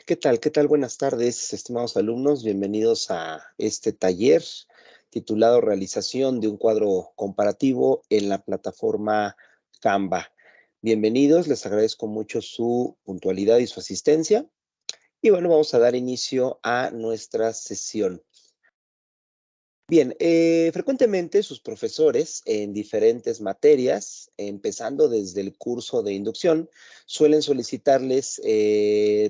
¿Qué tal? ¿Qué tal? Buenas tardes, estimados alumnos. Bienvenidos a este taller titulado Realización de un cuadro comparativo en la plataforma Canva. Bienvenidos, les agradezco mucho su puntualidad y su asistencia. Y bueno, vamos a dar inicio a nuestra sesión. Bien, frecuentemente sus profesores en diferentes materias, empezando desde el curso de inducción, suelen solicitarles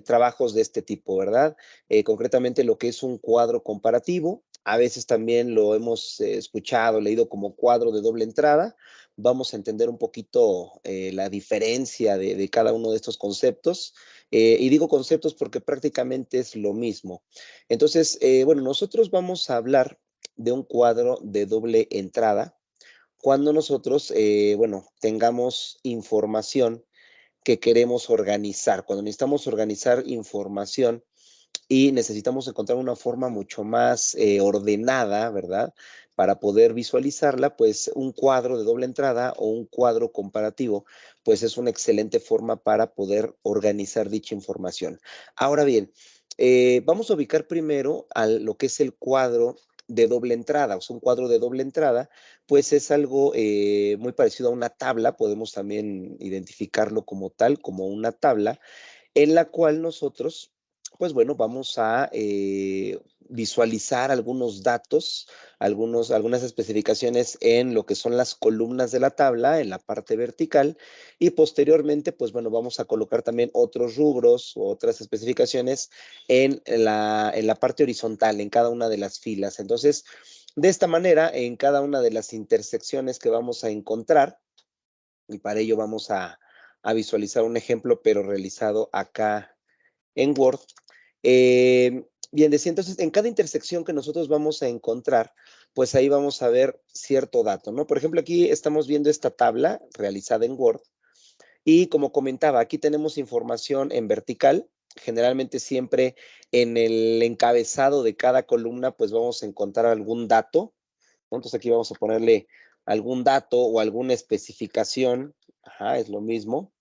trabajos de este tipo, ¿verdad? Concretamente lo que es un cuadro comparativo. A veces también lo hemos escuchado, leído como cuadro de doble entrada. Vamos a entender un poquito la diferencia de cada uno de estos conceptos. Y digo conceptos porque prácticamente es lo mismo. Entonces, bueno, nosotros vamos a hablar de un cuadro de doble entrada cuando nosotros, bueno, tengamos información que queremos organizar, cuando necesitamos organizar información y necesitamos encontrar una forma mucho más ordenada, ¿verdad? Para poder visualizarla, pues un cuadro de doble entrada o un cuadro comparativo, pues es una excelente forma para poder organizar dicha información. Ahora bien, vamos a ubicar primero a lo que es el cuadro de doble entrada, o sea, un cuadro de doble entrada, pues es algo muy parecido a una tabla, podemos también identificarlo como tal, como una tabla, en la cual nosotros, pues bueno, vamos a visualizar algunos datos, algunas especificaciones en lo que son las columnas de la tabla, en la parte vertical, y posteriormente, pues bueno, vamos a colocar también otros rubros o otras especificaciones en la parte horizontal, en cada una de las filas. Entonces, de esta manera, en cada una de las intersecciones que vamos a encontrar, y para ello vamos a visualizar un ejemplo, pero realizado acá en Word. Bien, decía entonces, en cada intersección que nosotros vamos a encontrar, pues ahí vamos a ver cierto dato, ¿no? Por ejemplo, aquí estamos viendo esta tabla realizada en Word y como comentaba, aquí tenemos información en vertical. Generalmente siempre en el encabezado de cada columna, pues vamos a encontrar algún dato, ¿no? Entonces aquí vamos a ponerle algún dato o alguna especificación. Ajá, es lo mismo,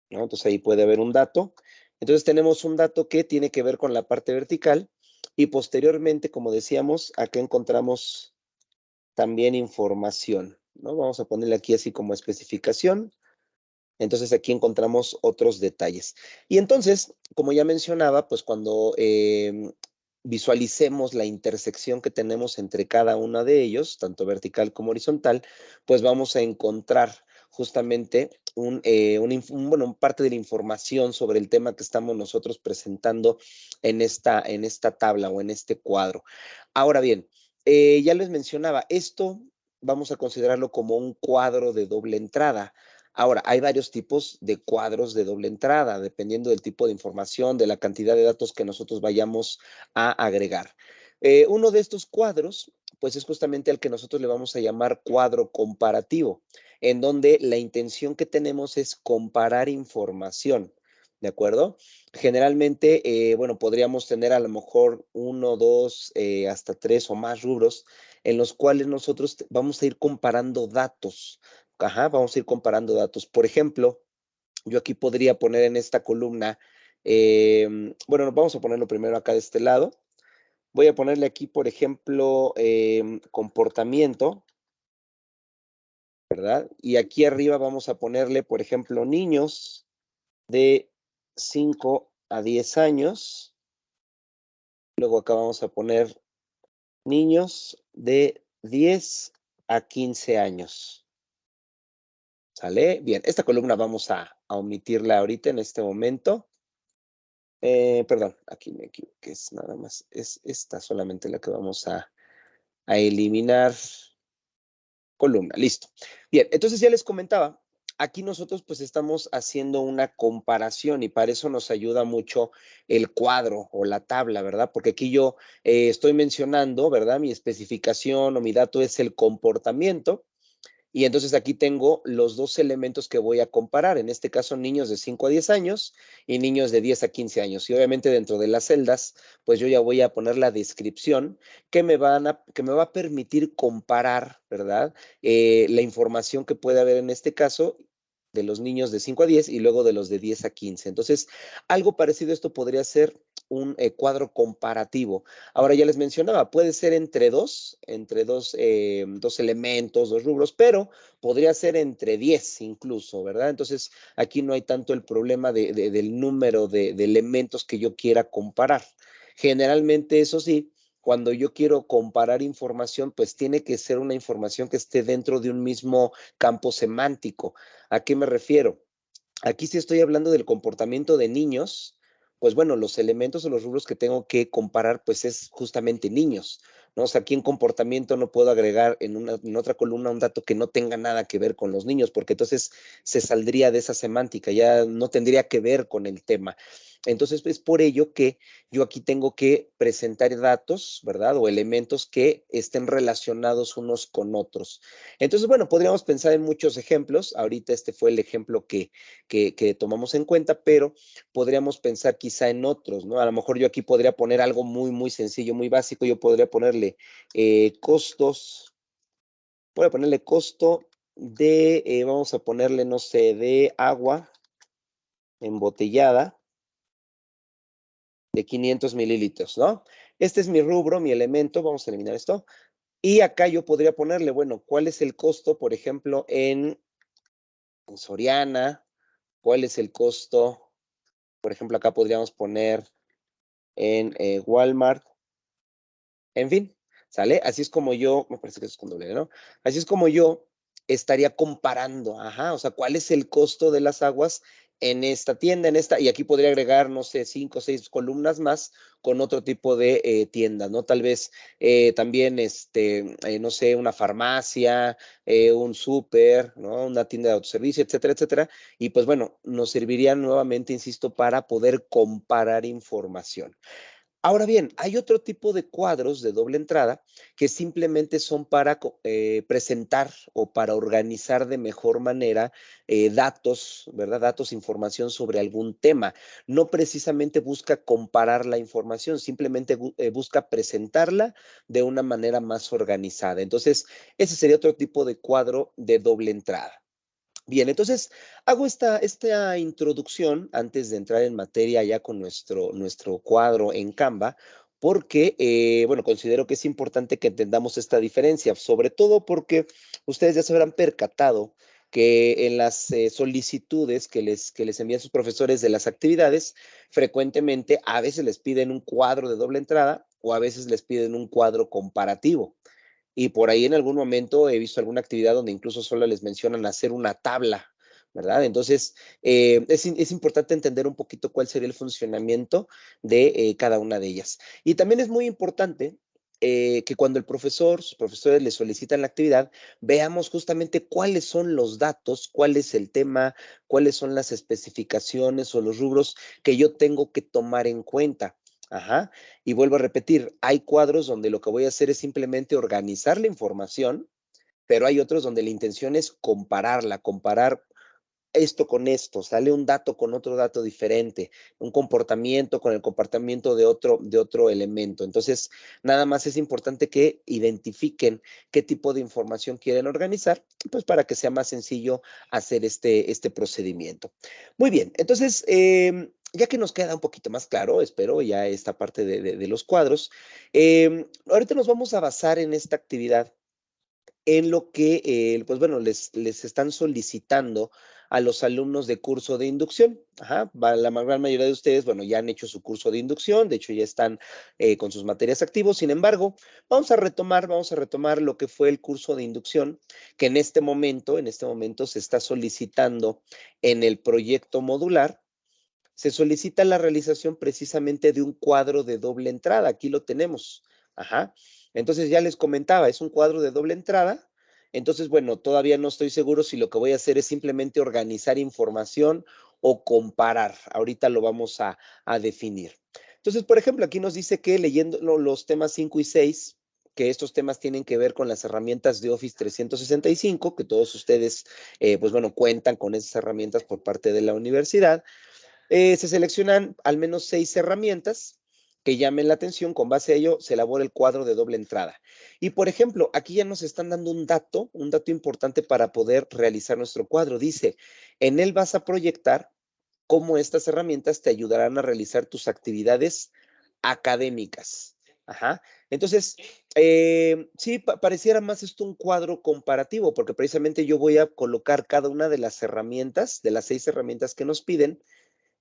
¿no? Entonces ahí puede haber un dato. Entonces tenemos un dato que tiene que ver con la parte vertical y posteriormente, como decíamos, acá encontramos también información, ¿no? Vamos a ponerle aquí así como especificación. Entonces aquí encontramos otros detalles. Y entonces, como ya mencionaba, pues cuando visualicemos la intersección que tenemos entre cada uno de ellos, tanto vertical como horizontal, pues vamos a encontrar justamente bueno, parte de la información sobre el tema que estamos nosotros presentando en esta tabla o en este cuadro. Ahora bien, ya les mencionaba, esto vamos a considerarlo como un cuadro de doble entrada. Ahora, hay varios tipos de cuadros de doble entrada, dependiendo del tipo de información, de la cantidad de datos que nosotros vayamos a agregar. Uno de estos cuadros, pues es justamente el que nosotros le vamos a llamar cuadro comparativo, en donde la intención que tenemos es comparar información, ¿de acuerdo? Generalmente, bueno, podríamos tener a lo mejor uno, dos, hasta tres o más rubros en los cuales nosotros vamos a ir comparando datos. Ajá, vamos a ir comparando datos. Por ejemplo, yo aquí podría poner en esta columna, bueno, vamos a ponerlo primero acá de este lado. Voy a ponerle aquí, por ejemplo, comportamiento, ¿verdad? Y aquí arriba vamos a ponerle, por ejemplo, niños de 5 a 10 años. Luego acá vamos a poner niños de 10 a 15 años. ¿Sale? Bien, esta columna vamos a omitirla ahorita en este momento. Perdón, aquí me equivoqué, es nada más, es esta solamente la que vamos a eliminar columna, listo. Bien, entonces ya les comentaba, aquí nosotros pues estamos haciendo una comparación y para eso nos ayuda mucho el cuadro o la tabla, ¿verdad? Porque aquí yo estoy mencionando, ¿verdad? Mi especificación o mi dato es el comportamiento. Y entonces aquí tengo los dos elementos que voy a comparar, en este caso niños de 5 a 10 años y niños de 10 a 15 años. Y obviamente dentro de las celdas, pues yo ya voy a poner la descripción que me va a permitir comparar, ¿verdad? La información que puede haber en este caso de los niños de 5 a 10 y luego de los de 10 a 15. Entonces, algo parecido a esto podría ser un cuadro comparativo. Ahora ya les mencionaba, puede ser dos elementos, dos rubros, pero podría ser entre 10 incluso, ¿verdad? Entonces, aquí no hay tanto el problema del número de elementos que yo quiera comparar. Generalmente, eso sí, cuando yo quiero comparar información, pues tiene que ser una información que esté dentro de un mismo campo semántico. ¿A qué me refiero? Aquí sí estoy hablando del comportamiento de niños, pues bueno, los elementos o los rubros que tengo que comparar, pues es justamente niños, ¿no? O sea, aquí en comportamiento no puedo agregar en otra columna un dato que no tenga nada que ver con los niños, porque entonces se saldría de esa semántica, ya no tendría que ver con el tema. Entonces, es por ello que yo aquí tengo que presentar datos, ¿verdad? O elementos que estén relacionados unos con otros. Entonces, bueno, podríamos pensar en muchos ejemplos. Ahorita este fue el ejemplo que tomamos en cuenta, pero podríamos pensar quizá en otros, ¿no? A lo mejor yo aquí podría poner algo muy, muy sencillo, muy básico. Yo podría ponerle costos, voy a ponerle costo vamos a ponerle, no sé, de agua embotellada de 500 mililitros, ¿no? Este es mi rubro, mi elemento, vamos a eliminar esto. Y acá yo podría ponerle, bueno, ¿cuál es el costo, por ejemplo, en Soriana? ¿Cuál es el costo? Por ejemplo, acá podríamos poner en Walmart. En fin, ¿sale? Así es como yo, me parece que eso es con doble, ¿no? Así es como yo estaría comparando, ajá, o sea, cuál es el costo de las aguas en esta tienda, en esta, y aquí podría agregar, no sé, 5 o 6 columnas más con otro tipo de tiendas, ¿no? Tal vez también, no sé, una farmacia, un súper, ¿no? Una tienda de autoservicio, etcétera, etcétera. Y pues bueno, nos serviría nuevamente, insisto, para poder comparar información. Ahora bien, hay otro tipo de cuadros de doble entrada que simplemente son para presentar o para organizar de mejor manera datos, ¿verdad? Datos, información sobre algún tema. No precisamente busca comparar la información, simplemente busca presentarla de una manera más organizada. Entonces, ese sería otro tipo de cuadro de doble entrada. Bien, entonces hago esta introducción antes de entrar en materia ya con nuestro cuadro en Canva, porque, bueno, considero que es importante que entendamos esta diferencia, sobre todo porque ustedes ya se habrán percatado que en las solicitudes que les envían sus profesores de las actividades, frecuentemente a veces les piden un cuadro de doble entrada o a veces les piden un cuadro comparativo. Y por ahí en algún momento he visto alguna actividad donde incluso solo les mencionan hacer una tabla, ¿verdad? Entonces, es importante entender un poquito cuál sería el funcionamiento de cada una de ellas. Y también es muy importante que cuando sus profesores le solicitan la actividad, veamos justamente cuáles son los datos, cuál es el tema, cuáles son las especificaciones o los rubros que yo tengo que tomar en cuenta. Ajá. Y vuelvo a repetir, hay cuadros donde lo que voy a hacer es simplemente organizar la información, pero hay otros donde la intención es compararla, comparar esto con esto, sale un dato con otro dato diferente, un comportamiento con el comportamiento de otro elemento. Entonces, nada más es importante que identifiquen qué tipo de información quieren organizar, pues para que sea más sencillo hacer este procedimiento. Muy bien, entonces, ya que nos queda un poquito más claro, espero ya esta parte de los cuadros, ahorita nos vamos a basar en esta actividad en lo que, pues bueno, les están solicitando a los alumnos de curso de inducción. Ajá, la gran mayoría de ustedes, bueno, ya han hecho su curso de inducción, de hecho ya están con sus materias activos. Sin embargo, vamos a retomar lo que fue el curso de inducción, que en este momento se está solicitando en el proyecto modular. Se solicita la realización precisamente de un cuadro de doble entrada. Aquí lo tenemos. Ajá. Entonces ya les comentaba, es un cuadro de doble entrada. Entonces, bueno, todavía no estoy seguro si lo que voy a hacer es simplemente organizar información o comparar. Ahorita lo vamos a definir. Entonces, por ejemplo, aquí nos dice que leyendo los temas 5 y 6, que estos temas tienen que ver con las herramientas de Office 365, que todos ustedes, pues bueno, cuentan con esas herramientas por parte de la universidad. Se seleccionan al menos 6 herramientas que llamen la atención. Con base a ello se elabora el cuadro de doble entrada. Y por ejemplo, aquí ya nos están dando un dato importante para poder realizar nuestro cuadro. Dice, en él vas a proyectar cómo estas herramientas te ayudarán a realizar tus actividades académicas. Ajá. Entonces, sí, pareciera más esto un cuadro comparativo, porque precisamente yo voy a colocar cada una de las herramientas, de las 6 herramientas que nos piden,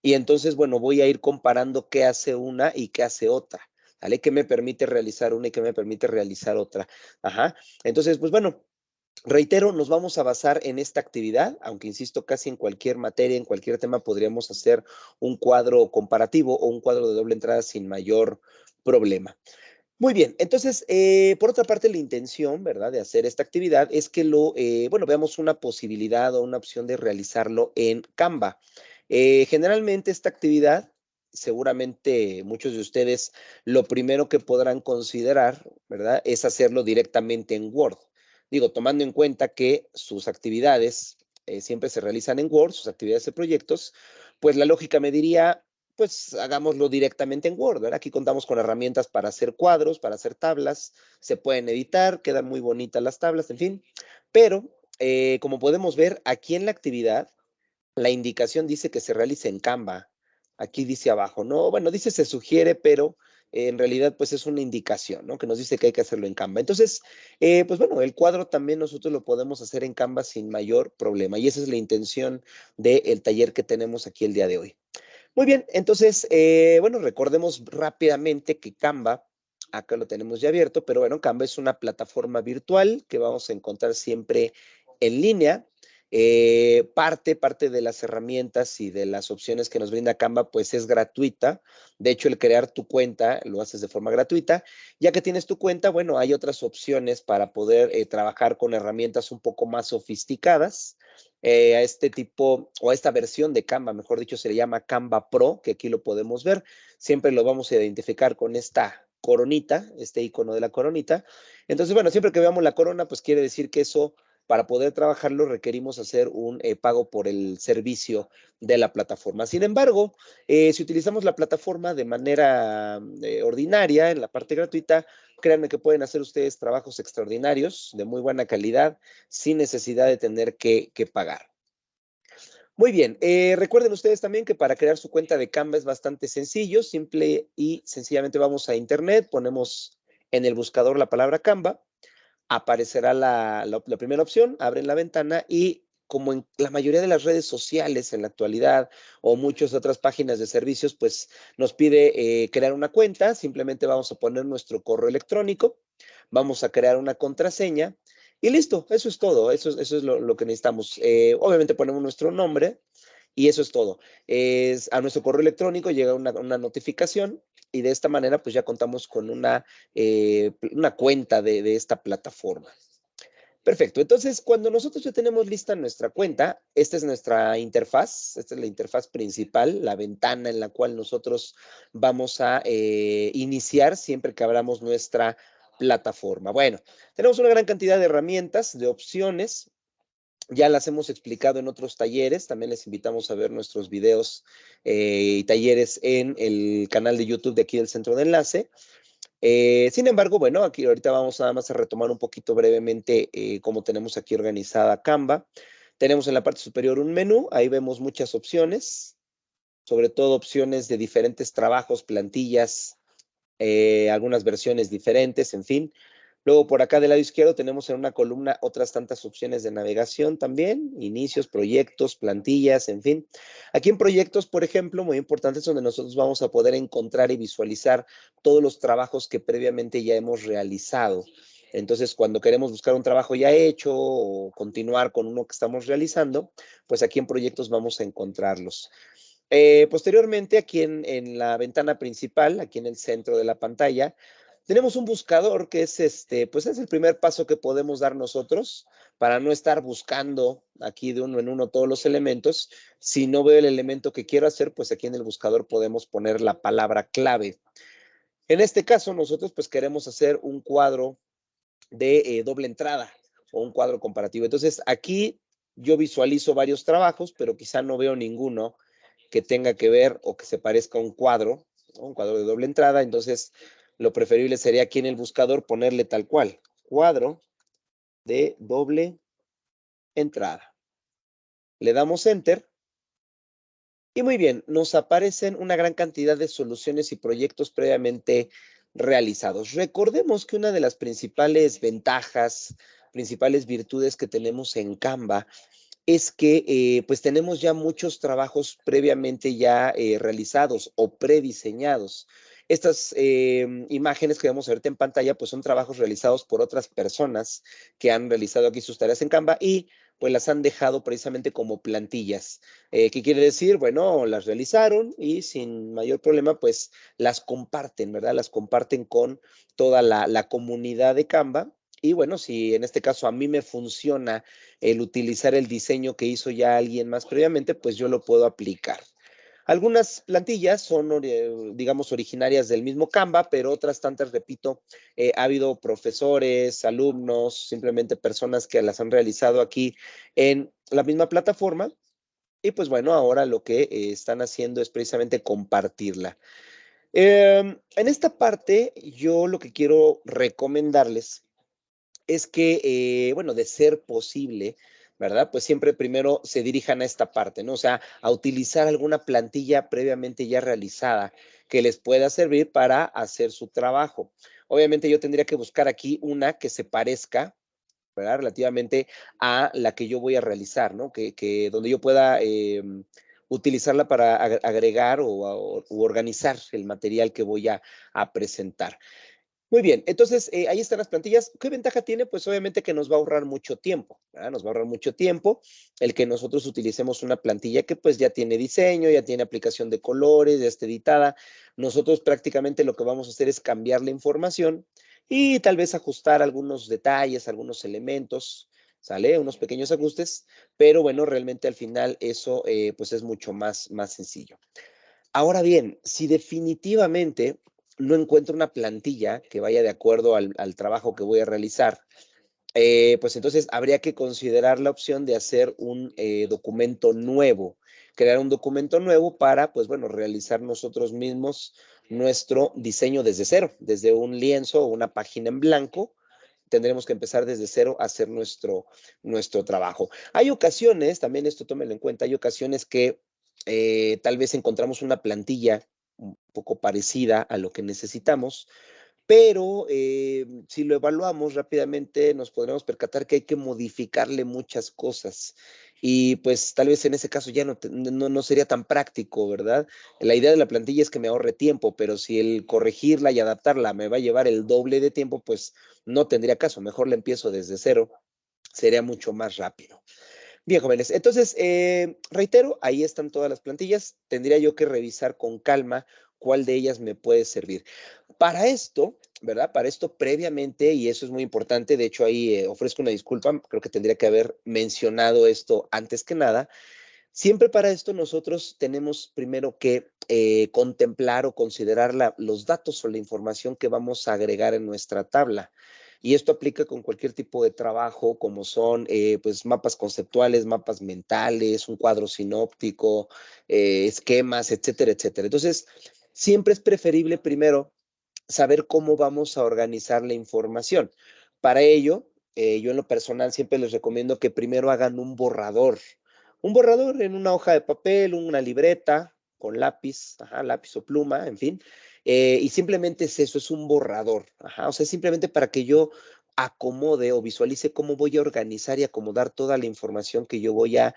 y entonces, bueno, voy a ir comparando qué hace una y qué hace otra, ¿vale? ¿Qué me permite realizar una y qué me permite realizar otra? Ajá. Entonces, pues bueno, reitero, nos vamos a basar en esta actividad, aunque insisto, casi en cualquier materia, en cualquier tema podríamos hacer un cuadro comparativo o un cuadro de doble entrada sin mayor problema. Muy bien, entonces, por otra parte, la intención, ¿verdad?, de hacer esta actividad es que bueno, veamos una posibilidad o una opción de realizarlo en Canva. Generalmente esta actividad, seguramente muchos de ustedes lo primero que podrán considerar, ¿verdad?, es hacerlo directamente en Word. Digo, tomando en cuenta que sus actividades siempre se realizan en Word, sus actividades de proyectos, pues la lógica me diría, pues hagámoslo directamente en Word, ¿verdad? Aquí contamos con herramientas para hacer cuadros, para hacer tablas, se pueden editar, quedan muy bonitas las tablas, en fin. Pero, como podemos ver, aquí en la actividad, la indicación dice que se realice en Canva. Aquí dice abajo, ¿no? Bueno, dice se sugiere, pero en realidad pues es una indicación, ¿no? Que nos dice que hay que hacerlo en Canva. Entonces, pues bueno, el cuadro también nosotros lo podemos hacer en Canva sin mayor problema. Y esa es la intención del taller que tenemos aquí el día de hoy. Muy bien, entonces, bueno, recordemos rápidamente que Canva, acá lo tenemos ya abierto, pero bueno, Canva es una plataforma virtual que vamos a encontrar siempre en línea. Parte de las herramientas y de las opciones que nos brinda Canva, pues es gratuita. De hecho, el crear tu cuenta lo haces de forma gratuita. Ya que tienes tu cuenta, bueno, hay otras opciones para poder trabajar con herramientas un poco más sofisticadas. A este tipo o a esta versión de Canva, mejor dicho, se le llama Canva Pro, que aquí lo podemos ver. Siempre lo vamos a identificar con esta coronita, este icono de la coronita. Entonces, bueno, siempre que veamos la corona, pues quiere decir que eso, para poder trabajarlo, requerimos hacer un pago por el servicio de la plataforma. Sin embargo, si utilizamos la plataforma de manera ordinaria, en la parte gratuita, créanme que pueden hacer ustedes trabajos extraordinarios, de muy buena calidad, sin necesidad de tener que pagar. Muy bien, recuerden ustedes también que para crear su cuenta de Canva es bastante sencillo, simple y sencillamente vamos a internet, ponemos en el buscador la palabra Canva, aparecerá la primera opción, abren la ventana y como en la mayoría de las redes sociales en la actualidad o muchas otras páginas de servicios, pues nos pide crear una cuenta, simplemente vamos a poner nuestro correo electrónico, vamos a crear una contraseña y listo, eso es todo, eso es lo que necesitamos. Obviamente ponemos nuestro nombre y eso es todo. A nuestro correo electrónico llega una notificación y de esta manera pues ya contamos con una cuenta de esta plataforma. Perfecto. Entonces, cuando nosotros ya tenemos lista nuestra cuenta, esta es nuestra interfaz, esta es la interfaz principal, la ventana en la cual nosotros vamos a iniciar siempre que abramos nuestra plataforma. Bueno, tenemos una gran cantidad de herramientas, de opciones. Ya las hemos explicado en otros talleres. También les invitamos a ver nuestros videos y talleres en el canal de YouTube de aquí del Centro de Enlace. Sin embargo, bueno, aquí ahorita vamos nada más a retomar un poquito brevemente cómo tenemos aquí organizada Canva. Tenemos en la parte superior un menú, ahí vemos muchas opciones, sobre todo opciones de diferentes trabajos, plantillas, algunas versiones diferentes, en fin. Luego por acá del lado izquierdo tenemos en una columna otras tantas opciones de navegación también, inicios, proyectos, plantillas, en fin. Aquí en proyectos, por ejemplo, muy importante, es donde nosotros vamos a poder encontrar y visualizar todos los trabajos que previamente ya hemos realizado. Entonces, cuando queremos buscar un trabajo ya hecho o continuar con uno que estamos realizando, pues aquí en proyectos vamos a encontrarlos. Posteriormente, aquí en la ventana principal, aquí en el centro de la pantalla, tenemos un buscador que es pues es el primer paso que podemos dar nosotros para no estar buscando aquí de uno en uno todos los elementos. Si no veo el elemento que quiero hacer, pues aquí en el buscador podemos poner la palabra clave. En este caso, nosotros pues queremos hacer un cuadro de doble entrada o un cuadro comparativo. Entonces, aquí yo visualizo varios trabajos, pero quizá no veo ninguno que tenga que ver o que se parezca a un cuadro, ¿no? Un cuadro de doble entrada, entonces lo preferible sería aquí en el buscador ponerle tal cual, cuadro de doble entrada. Le damos enter y muy bien, nos aparecen una gran cantidad de soluciones y proyectos previamente realizados. Recordemos que una de las principales ventajas, principales virtudes que tenemos en Canva es que pues tenemos ya muchos trabajos previamente ya realizados o prediseñados. Estas imágenes que vamos a verte en pantalla pues son trabajos realizados por otras personas que han realizado aquí sus tareas en Canva y pues las han dejado precisamente como plantillas. ¿Qué quiere decir? Bueno, las realizaron y sin mayor problema pues las comparten, ¿verdad? Las comparten con toda la comunidad de Canva. Y bueno, si en este caso a mí me funciona el utilizar el diseño que hizo ya alguien más previamente, pues yo lo puedo aplicar. Algunas plantillas son, digamos, originarias del mismo Canva, pero otras tantas, repito, ha habido profesores, alumnos, simplemente personas que las han realizado aquí en la misma plataforma. Y pues bueno, ahora lo que están haciendo es precisamente compartirla. En esta parte, yo lo que quiero recomendarles es que, bueno, de ser posible, ¿verdad? Pues siempre primero se dirijan a esta parte, ¿no? O sea, a utilizar alguna plantilla previamente ya realizada que les pueda servir para hacer su trabajo. Obviamente yo tendría que buscar aquí una que se parezca, ¿verdad? Relativamente a la que yo voy a realizar, ¿no? Donde yo pueda utilizarla para agregar u organizar el material que voy a presentar. Muy bien, entonces ahí están las plantillas. ¿Qué ventaja tiene? Pues obviamente que nos va a ahorrar mucho tiempo, ¿verdad? Nos va a ahorrar mucho tiempo el que nosotros utilicemos una plantilla que pues ya tiene diseño, ya tiene aplicación de colores, ya está editada. Nosotros prácticamente lo que vamos a hacer es cambiar la información y tal vez ajustar algunos detalles, algunos elementos, ¿sale? Unos pequeños ajustes, pero bueno, realmente al final eso pues es mucho más sencillo. Ahora bien, si definitivamente no encuentro una plantilla que vaya de acuerdo al trabajo que voy a realizar, pues entonces habría que considerar la opción de hacer un documento nuevo, crear un documento nuevo para, pues bueno, realizar nosotros mismos nuestro diseño desde cero, desde un lienzo o una página en blanco. Tendremos que empezar desde cero a hacer nuestro trabajo. Hay ocasiones, también esto tómelo en cuenta, hay ocasiones que tal vez encontramos una plantilla un poco parecida a lo que necesitamos, pero si lo evaluamos rápidamente nos podremos percatar que hay que modificarle muchas cosas y pues tal vez en ese caso ya no sería tan práctico, ¿verdad? La idea de la plantilla es que me ahorre tiempo, pero si el corregirla y adaptarla me va a llevar el doble de tiempo, pues no tendría caso. Mejor la empiezo desde cero, sería mucho más rápido. Bien, jóvenes. Entonces, reitero, ahí están todas las plantillas. Tendría yo que revisar con calma cuál de ellas me puede servir. Para esto, ¿verdad? Para esto previamente, y eso es muy importante, de hecho ahí ofrezco una disculpa, creo que tendría que haber mencionado esto antes que nada. Siempre para esto nosotros tenemos primero que contemplar o considerar los datos o la información que vamos a agregar en nuestra tabla. Y esto aplica con cualquier tipo de trabajo, como son pues mapas conceptuales, mapas mentales, un cuadro sinóptico, esquemas, etcétera, etcétera. Entonces, siempre es preferible primero saber cómo vamos a organizar la información. Para ello, yo en lo personal siempre les recomiendo que primero hagan un borrador en una hoja de papel, una libreta con lápiz, ajá, lápiz o pluma, en fin, y simplemente es eso, es un borrador, ajá, o sea, simplemente para que yo acomode o visualice cómo voy a organizar y acomodar toda la información que yo voy a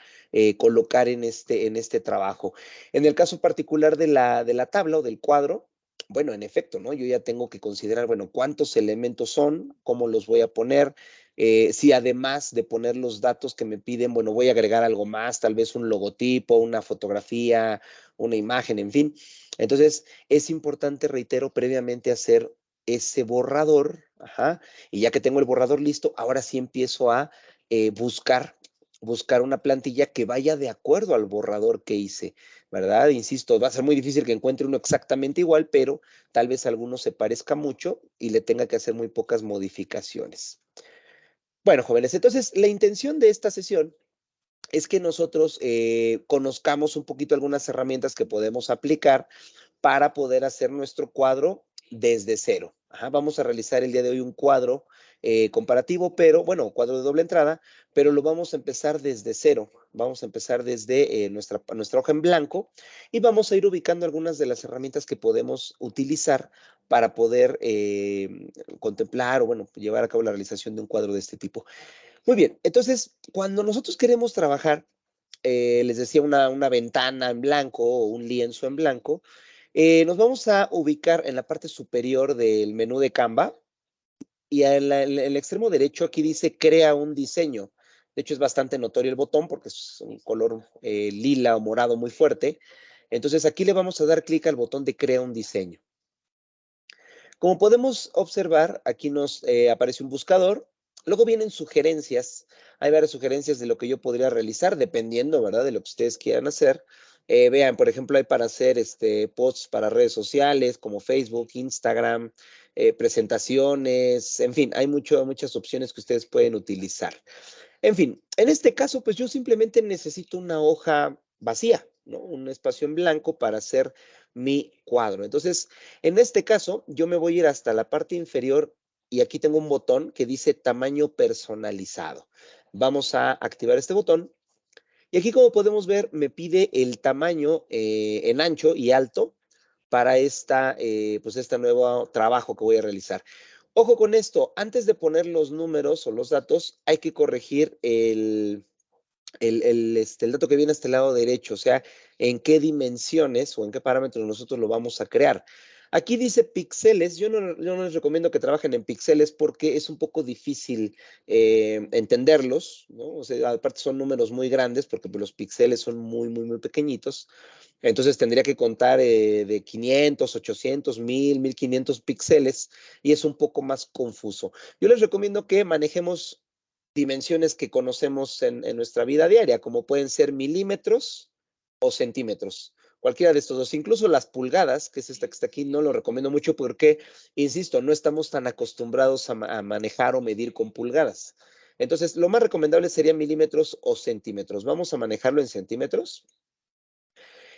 colocar en este trabajo. En el caso particular de la tabla o del cuadro, bueno, en efecto, ¿no? Yo ya tengo que considerar, bueno, cuántos elementos son, cómo los voy a poner, si además de poner los datos que me piden, bueno, voy a agregar algo más, tal vez un logotipo, una fotografía, una imagen, en fin. Entonces, es importante, reitero, previamente hacer ese borrador, ajá, y ya que tengo el borrador listo, ahora sí empiezo a buscar una plantilla que vaya de acuerdo al borrador que hice. ¿Verdad? Insisto, va a ser muy difícil que encuentre uno exactamente igual, pero tal vez alguno se parezca mucho y le tenga que hacer muy pocas modificaciones. Bueno, jóvenes, entonces la intención de esta sesión es que nosotros conozcamos un poquito algunas herramientas que podemos aplicar para poder hacer nuestro cuadro desde cero. Vamos a realizar el día de hoy un cuadro comparativo, pero bueno, cuadro de doble entrada, pero lo vamos a empezar desde cero. Vamos a empezar desde nuestra hoja en blanco y vamos a ir ubicando algunas de las herramientas que podemos utilizar para poder contemplar o, bueno, llevar a cabo la realización de un cuadro de este tipo. Muy bien, entonces, cuando nosotros queremos trabajar, les decía, una ventana en blanco o un lienzo en blanco, nos vamos a ubicar en la parte superior del menú de Canva y en el extremo derecho aquí dice crea un diseño. De hecho, es bastante notorio el botón porque es un color lila o morado muy fuerte. Entonces, aquí le vamos a dar clic al botón de crea un diseño. Como podemos observar, aquí nos aparece un buscador. Luego vienen sugerencias. Hay varias sugerencias de lo que yo podría realizar, dependiendo, ¿verdad?, de lo que ustedes quieran hacer. Vean, por ejemplo, hay para hacer posts para redes sociales como Facebook, Instagram, presentaciones, en fin, hay muchas opciones que ustedes pueden utilizar. En fin, en este caso, pues yo simplemente necesito una hoja vacía, ¿no? Un espacio en blanco para hacer mi cuadro. Entonces, en este caso, yo me voy a ir hasta la parte inferior y aquí tengo un botón que dice tamaño personalizado. Vamos a activar este botón y aquí, como podemos ver, me pide el tamaño en ancho y alto para pues este nuevo trabajo que voy a realizar. Ojo con esto, antes de poner los números o los datos, hay que corregir el dato que viene a este lado derecho, o sea, en qué dimensiones o en qué parámetros nosotros lo vamos a crear. Aquí dice píxeles, yo no les recomiendo que trabajen en píxeles porque es un poco difícil entenderlos, ¿no? O sea, aparte son números muy grandes porque pues, los píxeles son muy pequeñitos. Entonces tendría que contar de 500, 800, 1000, 1500 píxeles y es un poco más confuso. Yo les recomiendo que manejemos dimensiones que conocemos en nuestra vida diaria, como pueden ser milímetros o centímetros. Cualquiera de estos dos, incluso las pulgadas, que es esta que está aquí, no lo recomiendo mucho porque, insisto, no estamos tan acostumbrados a manejar o medir con pulgadas. Entonces, lo más recomendable serían milímetros o centímetros. Vamos a manejarlo en centímetros.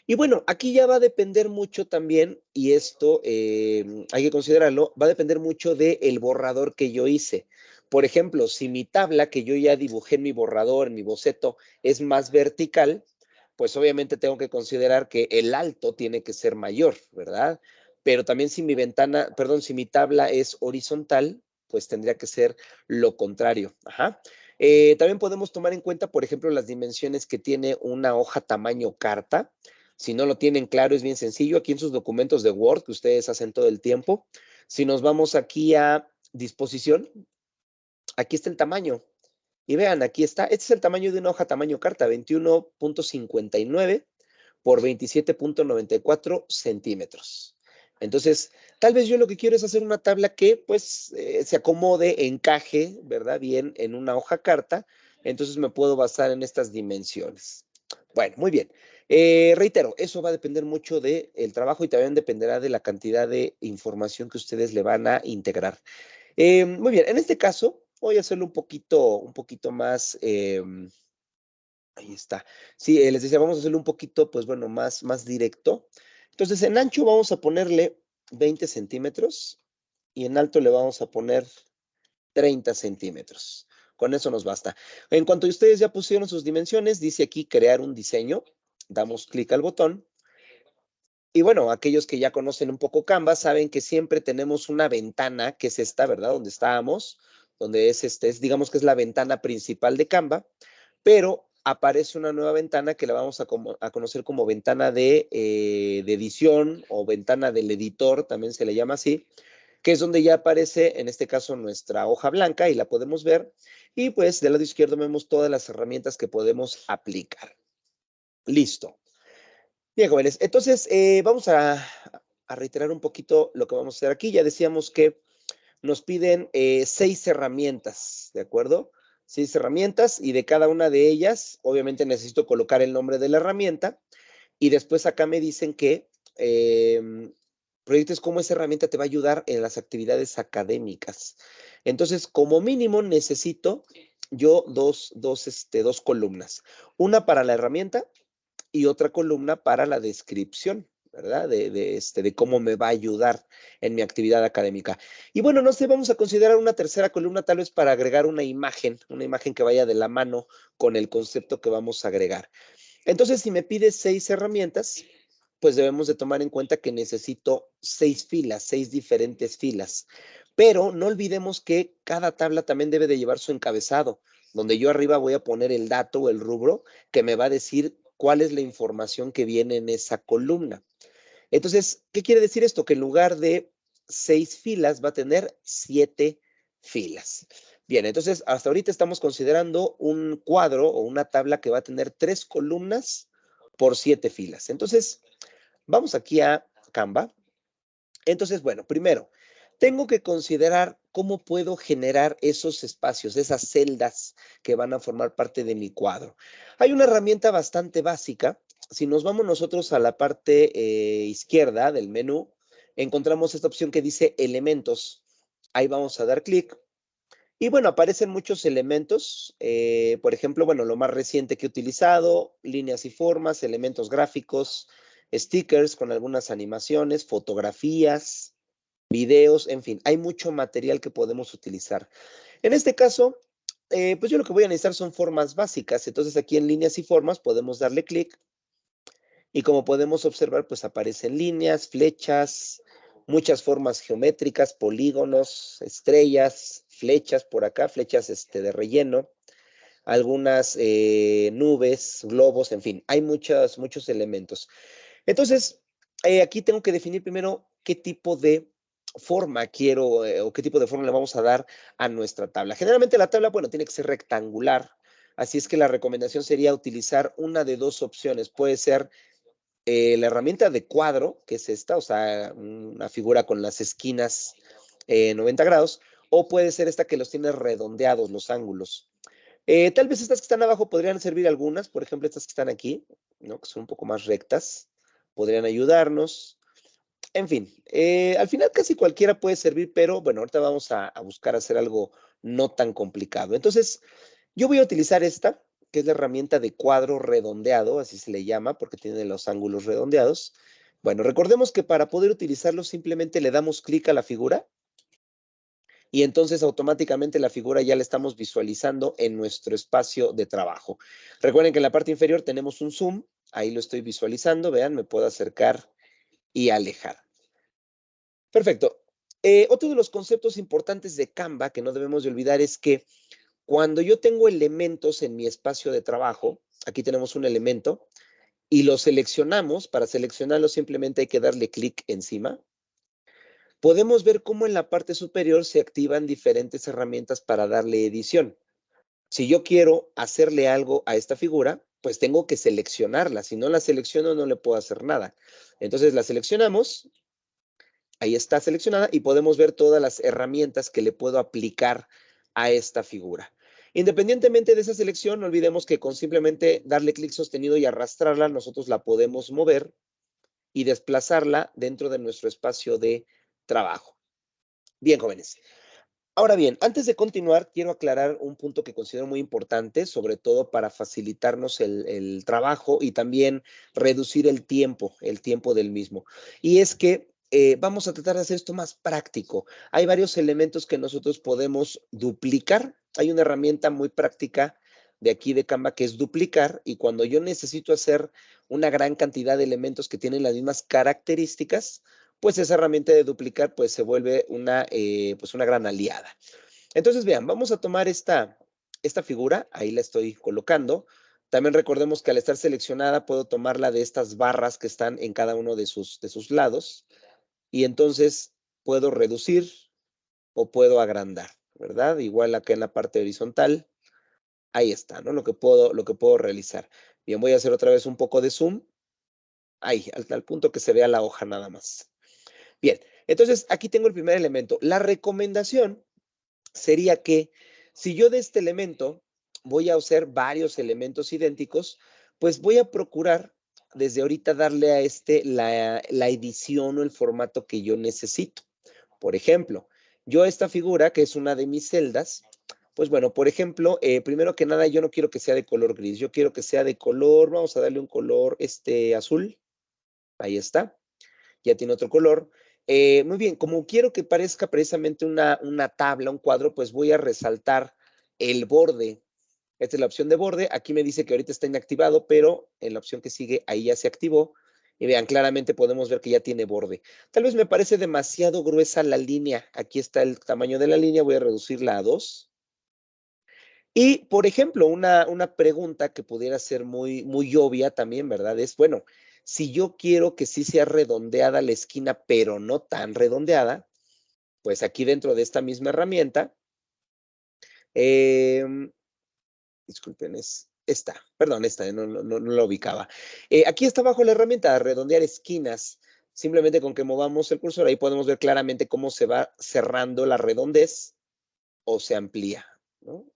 Y bueno, aquí ya va a depender mucho también, y esto hay que considerarlo, va a depender mucho del borrador que yo hice. Por ejemplo, si mi tabla que yo ya dibujé en mi borrador, en mi boceto, es más vertical, pues obviamente tengo que considerar que el alto tiene que ser mayor, ¿verdad? Pero también si mi si mi tabla es horizontal, pues tendría que ser lo contrario. También podemos tomar en cuenta, por ejemplo, las dimensiones que tiene una hoja tamaño carta. Si no lo tienen claro, es bien sencillo. Aquí en sus documentos de Word que ustedes hacen todo el tiempo, si nos vamos aquí a disposición, aquí está el tamaño. Y vean, aquí está. Este es el tamaño de una hoja tamaño carta, 21.59 por 27.94 centímetros. Entonces, tal vez yo lo que quiero es hacer una tabla que pues se acomode, encaje, ¿verdad? Bien en una hoja carta. Entonces me puedo basar en estas dimensiones. Bueno, muy bien. Reitero, eso va a depender mucho del trabajo y también dependerá de la cantidad de información que ustedes le van a integrar. Muy bien, en este caso voy a hacerlo un poquito más, ahí está. Sí, les decía, vamos a hacerlo un poquito, pues bueno, más directo. Entonces, en ancho vamos a ponerle 20 centímetros y en alto le vamos a poner 30 centímetros. Con eso nos basta. En cuanto ustedes ya pusieron sus dimensiones, dice aquí crear un diseño. Damos clic al botón. Y bueno, aquellos que ya conocen un poco Canva saben que siempre tenemos una ventana, que es esta, ¿verdad? Donde estábamos, donde digamos que es la ventana principal de Canva, pero aparece una nueva ventana que la vamos a conocer como ventana de edición o ventana del editor, también se le llama así, que es donde ya aparece, en este caso, nuestra hoja blanca y la podemos ver. Y pues del lado izquierdo vemos todas las herramientas que podemos aplicar. Listo. Bien, jóvenes, entonces vamos a reiterar un poquito lo que vamos a hacer aquí. Ya decíamos que nos piden 6 herramientas, ¿de acuerdo? 6 herramientas y de cada una de ellas, obviamente necesito colocar el nombre de la herramienta y después acá me dicen que proyectes cómo esa herramienta te va a ayudar en las actividades académicas. Entonces, como mínimo necesito yo dos columnas. Una para la herramienta y otra columna para la descripción. ¿verdad? De cómo me va a ayudar en mi actividad académica. Y bueno, no sé, vamos a considerar una tercera columna tal vez para agregar una imagen que vaya de la mano con el concepto que vamos a agregar. Entonces, si me pides 6 herramientas, pues debemos de tomar en cuenta que necesito 6 filas, 6 diferentes filas. Pero no olvidemos que cada tabla también debe de llevar su encabezado, donde yo arriba voy a poner el dato o el rubro que me va a decir cuál es la información que viene en esa columna. Entonces, ¿qué quiere decir esto? Que en lugar de 6 filas va a tener 7 filas. Bien, entonces hasta ahorita estamos considerando un cuadro o una tabla que va a tener 3 columnas por 7 filas. Entonces, vamos aquí a Canva. Entonces, bueno, primero, tengo que considerar cómo puedo generar esos espacios, esas celdas que van a formar parte de mi cuadro. Hay una herramienta bastante básica. Si nos vamos nosotros a la parte izquierda del menú, encontramos esta opción que dice elementos. Ahí vamos a dar clic. Y bueno, aparecen muchos elementos. Por ejemplo, bueno, lo más reciente que he utilizado, líneas y formas, elementos gráficos, stickers con algunas animaciones, fotografías, videos, en fin, hay mucho material que podemos utilizar. En este caso, pues yo lo que voy a necesitar son formas básicas. Entonces aquí en líneas y formas podemos darle clic y como podemos observar, pues aparecen líneas, flechas, muchas formas geométricas, polígonos, estrellas, flechas por acá, flechas de relleno, algunas nubes, globos, en fin, hay muchos elementos. Entonces, aquí tengo que definir primero qué tipo de forma quiero o qué tipo de forma le vamos a dar a nuestra tabla. Generalmente la tabla, bueno, tiene que ser rectangular, así es que la recomendación sería utilizar una de dos opciones. Puede ser la herramienta de cuadro, que es esta, o sea, una figura con las esquinas 90 grados, o puede ser esta que los tiene redondeados, los ángulos. Tal vez estas que están abajo podrían servir algunas, por ejemplo, estas que están aquí, ¿no? Que son un poco más rectas, podrían ayudarnos. En fin, al final casi cualquiera puede servir, pero bueno, ahorita vamos a buscar hacer algo no tan complicado. Entonces, yo voy a utilizar esta, que es la herramienta de cuadro redondeado, así se le llama, porque tiene los ángulos redondeados. Bueno, recordemos que para poder utilizarlo simplemente le damos clic a la figura y entonces automáticamente la figura ya la estamos visualizando en nuestro espacio de trabajo. Recuerden que en la parte inferior tenemos un zoom, ahí lo estoy visualizando, vean, me puedo acercar y alejar. Perfecto. Otro de los conceptos importantes de Canva que no debemos de olvidar es que cuando yo tengo elementos en mi espacio de trabajo, aquí tenemos un elemento y lo seleccionamos, para seleccionarlo simplemente hay que darle clic encima. Podemos ver cómo en la parte superior se activan diferentes herramientas para darle edición. Si yo quiero hacerle algo a esta figura, pues tengo que seleccionarla. Si no la selecciono, no le puedo hacer nada. Entonces la seleccionamos, ahí está seleccionada y podemos ver todas las herramientas que le puedo aplicar a esta figura. Independientemente de esa selección, no olvidemos que con simplemente darle clic sostenido y arrastrarla, nosotros la podemos mover y desplazarla dentro de nuestro espacio de trabajo. Bien, jóvenes. Ahora bien, antes de continuar, quiero aclarar un punto que considero muy importante, sobre todo para facilitarnos el trabajo y también reducir el tiempo del mismo. Y es que vamos a tratar de hacer esto más práctico. Hay varios elementos que nosotros podemos duplicar. Hay una herramienta muy práctica de aquí de Canva que es duplicar y cuando yo necesito hacer una gran cantidad de elementos que tienen las mismas características, pues esa herramienta de duplicar pues se vuelve pues una gran aliada. Entonces, vean, vamos a tomar esta figura, ahí la estoy colocando. También recordemos que al estar seleccionada puedo tomarla de estas barras que están en cada uno de sus lados y entonces puedo reducir o puedo agrandar, ¿verdad? Igual acá en la parte horizontal, ahí está, ¿no? Lo que puedo realizar. Bien, voy a hacer otra vez un poco de zoom, ahí, al punto que se vea la hoja nada más. Bien, entonces aquí tengo el primer elemento. La recomendación sería que si yo de este elemento voy a usar varios elementos idénticos, pues voy a procurar desde ahorita darle a la edición o el formato que yo necesito. Por ejemplo, yo esta figura, que es una de mis celdas, pues bueno, por ejemplo, primero que nada, yo no quiero que sea de color gris, yo quiero que sea de color, vamos a darle un color azul, ahí está. ya tiene otro color. Muy bien, como quiero que parezca precisamente una tabla, un cuadro, pues voy a resaltar el borde. Esta es la opción de borde. Aquí me dice que ahorita está inactivado, pero en la opción que sigue, ahí ya se activó. Y vean, claramente podemos ver que ya tiene borde. Tal vez me parece demasiado gruesa la línea. Aquí está el tamaño de la línea. Voy a reducirla a 2. Y, por ejemplo, una pregunta que pudiera ser muy obvia también, ¿verdad? Es, bueno, si yo quiero que sí sea redondeada la esquina, pero no tan redondeada, pues aquí dentro de esta misma herramienta, em, disculpen, es esta, perdón, esta, no la ubicaba. Aquí está abajo la herramienta, redondear esquinas. Simplemente con que movamos el cursor, ahí podemos ver claramente cómo se va cerrando la redondez o se amplía, ¿no?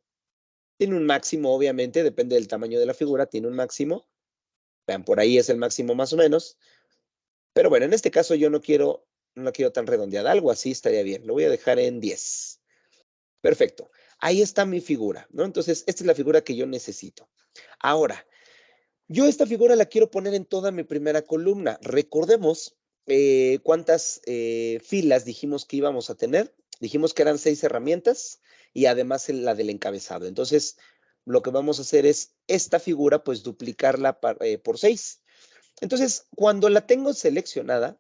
Tiene un máximo, obviamente, depende del tamaño de la figura, tiene un máximo. Vean, por ahí es el máximo más o menos. Pero bueno, en este caso yo no la quiero tan redondeada. Algo así estaría bien. Lo voy a dejar en 10. Perfecto. Ahí está mi figura, ¿no? Entonces, esta es la figura que yo necesito. Ahora, yo esta figura la quiero poner en toda mi primera columna. Recordemos cuántas filas dijimos que íbamos a tener. Dijimos que eran 6 herramientas y además la del encabezado. Entonces, lo que vamos a hacer es esta figura, pues duplicarla por 6. Entonces, cuando la tengo seleccionada,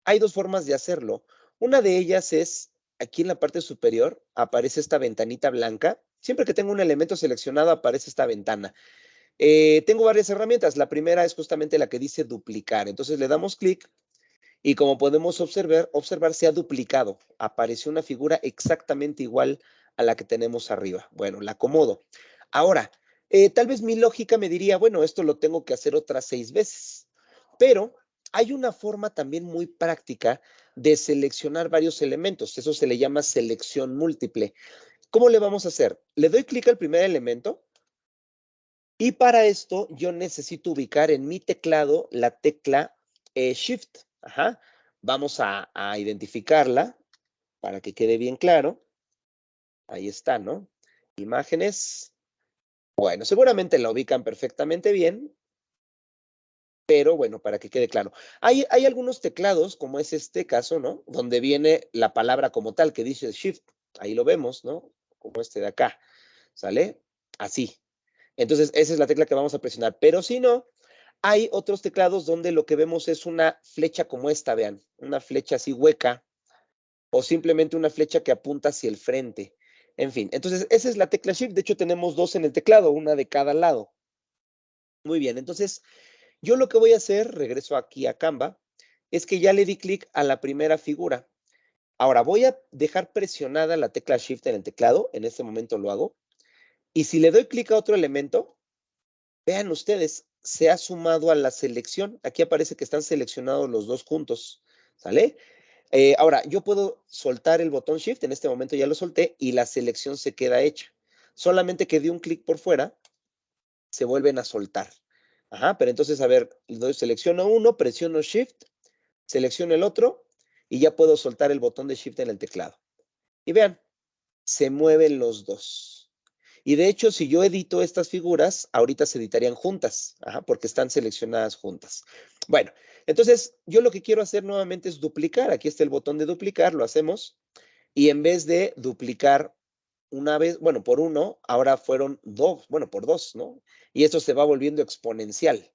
hay dos formas de hacerlo. Una de ellas es, aquí en la parte superior, aparece esta ventanita blanca. Siempre que tengo un elemento seleccionado, aparece esta ventana. Tengo varias herramientas. La primera es justamente la que dice duplicar. Entonces le damos clic y como podemos observar se ha duplicado. Apareció una figura exactamente igual a la que tenemos arriba. Bueno, la acomodo. Ahora, tal vez mi lógica me diría, bueno, esto lo tengo que hacer otras 6 veces. Pero hay una forma también muy práctica de seleccionar varios elementos. Eso se le llama selección múltiple. ¿Cómo le vamos a hacer? Le doy clic al primer elemento y para esto yo necesito ubicar en mi teclado la tecla Shift. Ajá. Vamos a identificarla para que quede bien claro. Ahí está, ¿no? Imágenes. Bueno, seguramente la ubican perfectamente bien, pero bueno, para que quede claro. Hay algunos teclados, como es este caso, ¿no? Donde viene la palabra como tal, que dice Shift. Ahí lo vemos, ¿no? Como este de acá. ¿Sale? Así. Entonces, esa es la tecla que vamos a presionar. Pero si no, hay otros teclados donde lo que vemos es una flecha como esta, vean, una flecha así hueca o simplemente una flecha que apunta hacia el frente. En fin, entonces esa es la tecla Shift. De hecho, tenemos dos en el teclado, una de cada lado. Muy bien, entonces yo lo que voy a hacer, regreso aquí a Canva, es que ya le di clic a la primera figura. Ahora voy a dejar presionada la tecla Shift en el teclado, en este momento lo hago, y si le doy clic a otro elemento, vean ustedes, se ha sumado a la selección. Aquí aparece que están seleccionados los dos juntos, ¿sale? Ahora, yo puedo soltar el botón Shift, en este momento ya lo solté, y la selección se queda hecha. Solamente que di un clic por fuera, se vuelven a soltar. Ajá, pero entonces, a ver, selecciono uno, presiono Shift, selecciono el otro, y ya puedo soltar el botón de Shift en el teclado. Y vean, se mueven los dos. Y de hecho, si yo edito estas figuras, ahorita se editarían juntas, ajá, porque están seleccionadas juntas. Bueno, entonces yo lo que quiero hacer nuevamente es duplicar. Aquí está el botón de duplicar, lo hacemos. Y en vez de duplicar una vez, bueno, por uno, ahora fueron dos, bueno, por dos, ¿no? Y esto se va volviendo exponencial.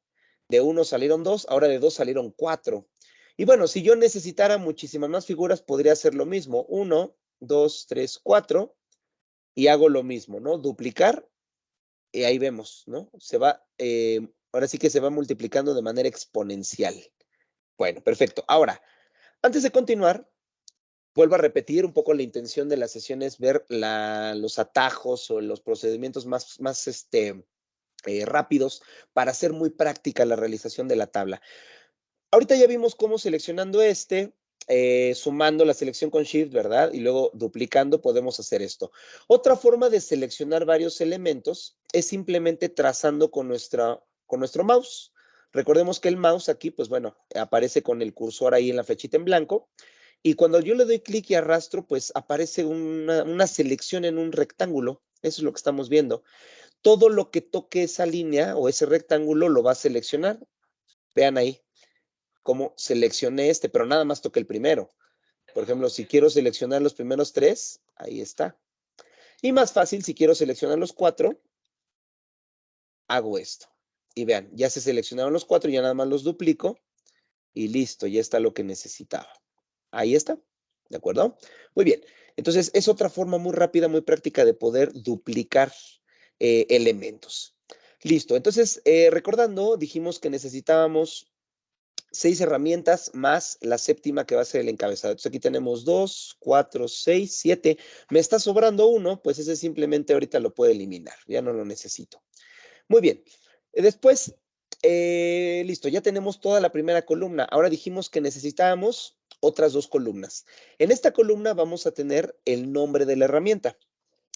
De uno salieron dos, ahora de dos salieron cuatro. Y bueno, si yo necesitara muchísimas más figuras, podría hacer lo mismo. Uno, dos, tres, cuatro y hago lo mismo, ¿no? Duplicar y ahí vemos, ¿no? Se va, ahora sí que se va multiplicando de manera exponencial. Bueno, perfecto. Ahora, antes de continuar, vuelvo a repetir un poco la intención de la sesión es ver los atajos o los procedimientos más rápidos para hacer muy práctica la realización de la tabla. Ahorita ya vimos cómo seleccionando sumando la selección con Shift, ¿verdad? Y luego duplicando podemos hacer esto. Otra forma de seleccionar varios elementos es simplemente trazando con nuestro mouse. Recordemos que el mouse aquí, pues bueno, aparece con el cursor ahí en la flechita en blanco. Y cuando yo le doy clic y arrastro, pues aparece una selección en un rectángulo. Eso es lo que estamos viendo. Todo lo que toque esa línea o ese rectángulo lo va a seleccionar. Vean ahí. cómo seleccioné este, pero nada más toqué el primero. Por ejemplo, si quiero seleccionar los primeros 3, ahí está. Y más fácil, si quiero seleccionar los 4, hago esto. Y vean, ya se seleccionaron los 4, ya nada más los duplico y listo, ya está lo que necesitaba. Ahí está, ¿de acuerdo? Muy bien, entonces es otra forma muy rápida, muy práctica de poder duplicar elementos. Listo, entonces recordando, dijimos que necesitábamos 6 herramientas más la séptima que va a ser el encabezado. Entonces aquí tenemos 2, 4, 6, 7. Me está sobrando uno, pues ese simplemente ahorita lo puedo eliminar, ya no lo necesito. Muy bien. Después, listo, ya tenemos toda la primera columna. Ahora dijimos que necesitábamos otras 2 columnas. En esta columna vamos a tener el nombre de la herramienta.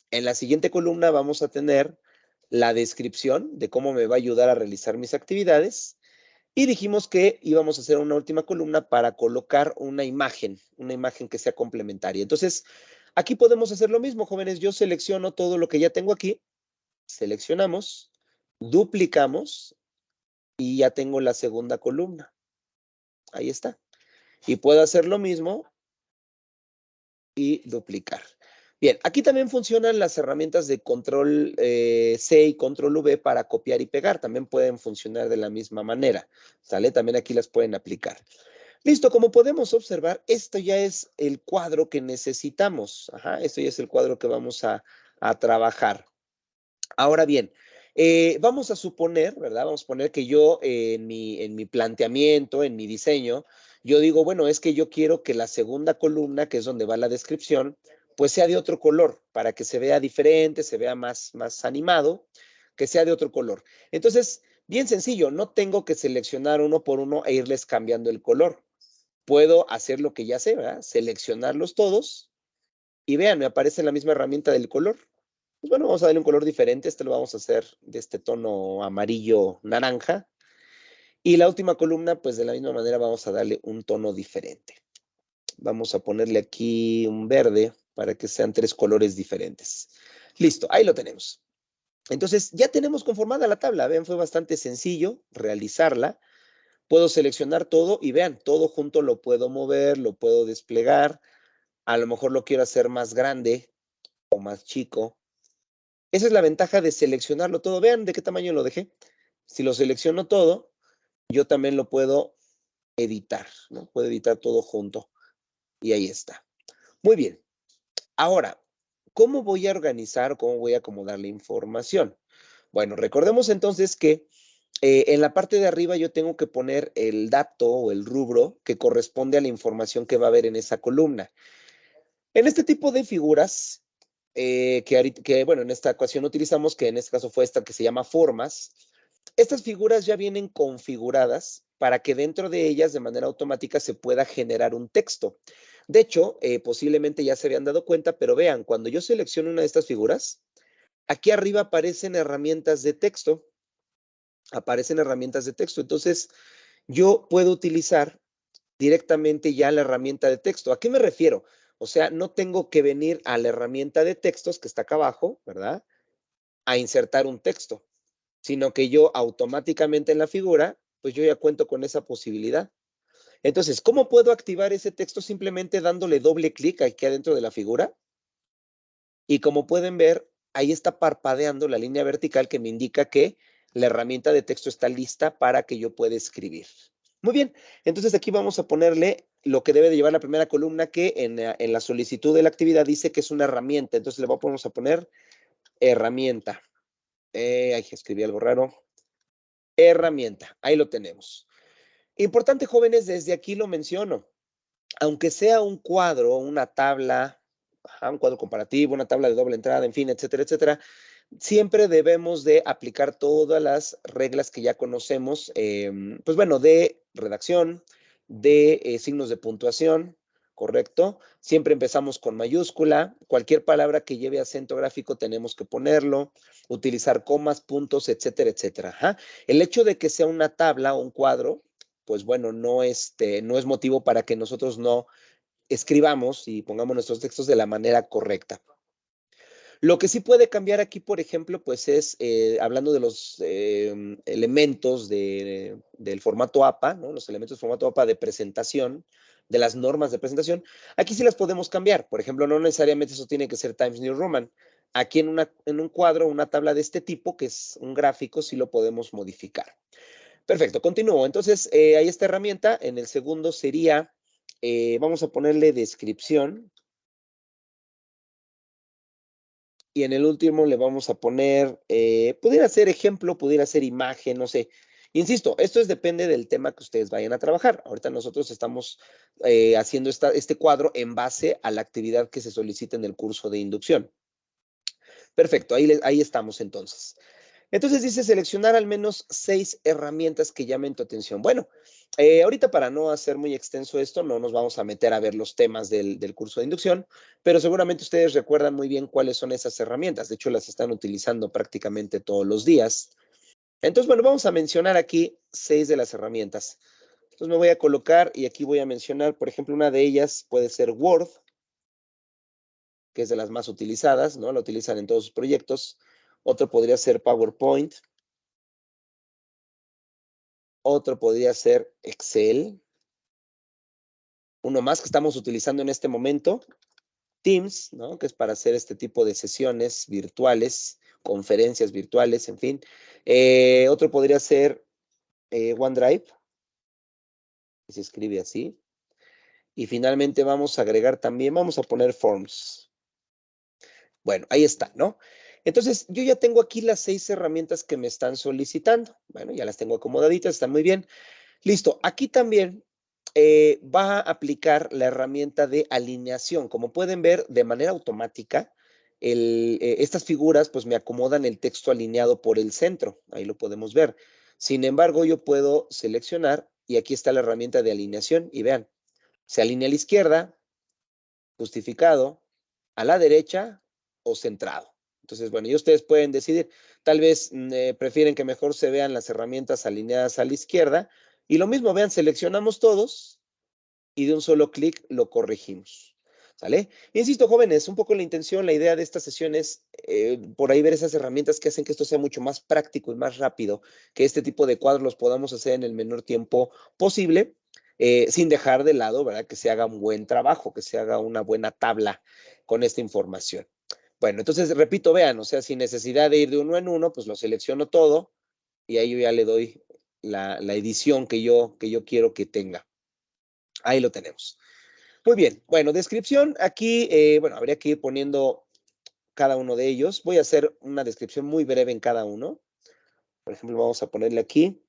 En la siguiente columna vamos a tener la descripción de cómo me va a ayudar a realizar mis actividades. Y dijimos que íbamos a hacer una última columna para colocar una imagen que sea complementaria. Entonces, aquí podemos hacer lo mismo, jóvenes. Yo selecciono todo lo que ya tengo aquí, seleccionamos, duplicamos y ya tengo la segunda columna. Ahí está. Y puedo hacer lo mismo y duplicar. Bien, aquí también funcionan las herramientas de control C y control V para copiar y pegar. También pueden funcionar de la misma manera. ¿Sale? También aquí las pueden aplicar. Listo, como podemos observar, esto ya es el cuadro que necesitamos. Ajá, esto ya es el cuadro que vamos a trabajar. Ahora bien, vamos a suponer, ¿verdad? Vamos a poner que yo en mi planteamiento, en mi diseño, yo digo, bueno, es que yo quiero que la segunda columna, que es donde va la descripción, pues sea de otro color, para que se vea diferente, se vea más animado, que sea de otro color. Entonces, bien sencillo, no tengo que seleccionar uno por uno e irles cambiando el color. Puedo hacer lo que ya sé, ¿verdad? Seleccionarlos todos y vean, me aparece la misma herramienta del color. Pues bueno, vamos a darle un color diferente. Este lo vamos a hacer de este tono amarillo naranja. Y la última columna, pues de la misma manera vamos a darle un tono diferente. Vamos a ponerle aquí un verde para que sean 3 colores diferentes. Listo, ahí lo tenemos. Entonces, ya tenemos conformada la tabla. Vean, fue bastante sencillo realizarla. Puedo seleccionar todo y vean, todo junto lo puedo mover, lo puedo desplegar. A lo mejor lo quiero hacer más grande o más chico. Esa es la ventaja de seleccionarlo todo. Vean de qué tamaño lo dejé. Si lo selecciono todo, yo también lo puedo editar, ¿no? Puedo editar todo junto. Y ahí está. Muy bien. Ahora, ¿cómo voy a organizar, cómo voy a acomodar la información? Bueno, recordemos entonces que en la parte de arriba yo tengo que poner el dato o el rubro que corresponde a la información que va a haber en esa columna. En este tipo de figuras, bueno, en esta ocasión utilizamos, que en este caso fue esta que se llama formas, estas figuras ya vienen configuradas para que dentro de ellas de manera automática se pueda generar un texto. De hecho, posiblemente ya se habían dado cuenta, pero vean, cuando yo selecciono una de estas figuras, aquí arriba aparecen herramientas de texto. Aparecen herramientas de texto. Entonces, yo puedo utilizar directamente ya la herramienta de texto. ¿A qué me refiero? O sea, no tengo que venir a la herramienta de textos que está acá abajo, ¿verdad? A insertar un texto, sino que yo automáticamente en la figura, pues yo ya cuento con esa posibilidad. Entonces, ¿cómo puedo activar ese texto? Simplemente dándole doble clic aquí adentro de la figura. Y como pueden ver, ahí está parpadeando la línea vertical que me indica que la herramienta de texto está lista para que yo pueda escribir. Muy bien, entonces aquí vamos a ponerle lo que debe de llevar la primera columna, que en la solicitud de la actividad dice que es una herramienta. Entonces le vamos a poner herramienta. Ahí escribí algo raro. Herramienta, ahí lo tenemos. Importante, jóvenes, desde aquí lo menciono. Aunque sea un cuadro, una tabla, un cuadro comparativo, una tabla de doble entrada, en fin, etcétera, etcétera, siempre debemos de aplicar todas las reglas que ya conocemos, pues bueno, de redacción, de signos de puntuación, ¿correcto? Siempre empezamos con mayúscula, cualquier palabra que lleve acento gráfico tenemos que ponerlo, utilizar comas, puntos, etcétera, etcétera. Ajá. El hecho de que sea una tabla o un cuadro, pues bueno, no es motivo para que nosotros no escribamos y pongamos nuestros textos de la manera correcta. Lo que sí puede cambiar aquí, por ejemplo, pues es, hablando de los elementos del formato APA, ¿no? Los elementos del formato APA de presentación, de las normas de presentación, aquí sí las podemos cambiar. Por ejemplo, no necesariamente eso tiene que ser Times New Roman. Aquí en un cuadro, una tabla de este tipo, que es un gráfico, sí lo podemos modificar. Perfecto, continúo. Entonces, hay esta herramienta. En el segundo sería, vamos a ponerle descripción. Y en el último le vamos a poner, pudiera ser ejemplo, pudiera ser imagen, no sé. Insisto, esto depende del tema que ustedes vayan a trabajar. Ahorita nosotros estamos haciendo este cuadro en base a la actividad que se solicita en el curso de inducción. Perfecto, ahí estamos entonces. Entonces dice seleccionar al menos 6 herramientas que llamen tu atención. Bueno, ahorita para no hacer muy extenso esto, no nos vamos a meter a ver los temas del curso de inducción, pero seguramente ustedes recuerdan muy bien cuáles son esas herramientas. De hecho, las están utilizando prácticamente todos los días. Entonces, bueno, vamos a mencionar aquí 6 de las herramientas. Entonces me voy a colocar y aquí voy a mencionar, por ejemplo, una de ellas puede ser Word, que es de las más utilizadas, ¿no? La utilizan en todos sus proyectos. Otro podría ser PowerPoint. Otro podría ser Excel. Uno más que estamos utilizando en este momento, Teams, ¿no? Que es para hacer este tipo de sesiones virtuales, conferencias virtuales, en fin. Otro podría ser OneDrive, que se escribe así. Y finalmente vamos a agregar también, vamos a poner Forms. Bueno, ahí está, ¿no? Entonces, yo ya tengo aquí las 6 herramientas que me están solicitando. Bueno, ya las tengo acomodaditas, están muy bien. Listo, aquí también va a aplicar la herramienta de alineación. Como pueden ver, de manera automática, estas figuras pues me acomodan el texto alineado por el centro. Ahí lo podemos ver. Sin embargo, yo puedo seleccionar y aquí está la herramienta de alineación y vean, se alinea a la izquierda, justificado, a la derecha o centrado. Entonces, bueno, y ustedes pueden decidir, tal vez prefieren que mejor se vean las herramientas alineadas a la izquierda y lo mismo, vean, seleccionamos todos y de un solo clic lo corregimos. ¿Sale? Insisto, jóvenes, un poco la intención, la idea de esta sesión es por ahí ver esas herramientas que hacen que esto sea mucho más práctico y más rápido, que este tipo de cuadros los podamos hacer en el menor tiempo posible, sin dejar de lado, ¿verdad? Que se haga un buen trabajo, que se haga una buena tabla con esta información. Bueno, entonces repito, vean, o sea, sin necesidad de ir de uno en uno, pues lo selecciono todo y ahí yo ya le doy la edición que yo quiero que tenga. Ahí lo tenemos. Muy bien, bueno, descripción, aquí, bueno, habría que ir poniendo cada uno de ellos. Voy a hacer una descripción muy breve en cada uno. Por ejemplo, vamos a ponerle aquí,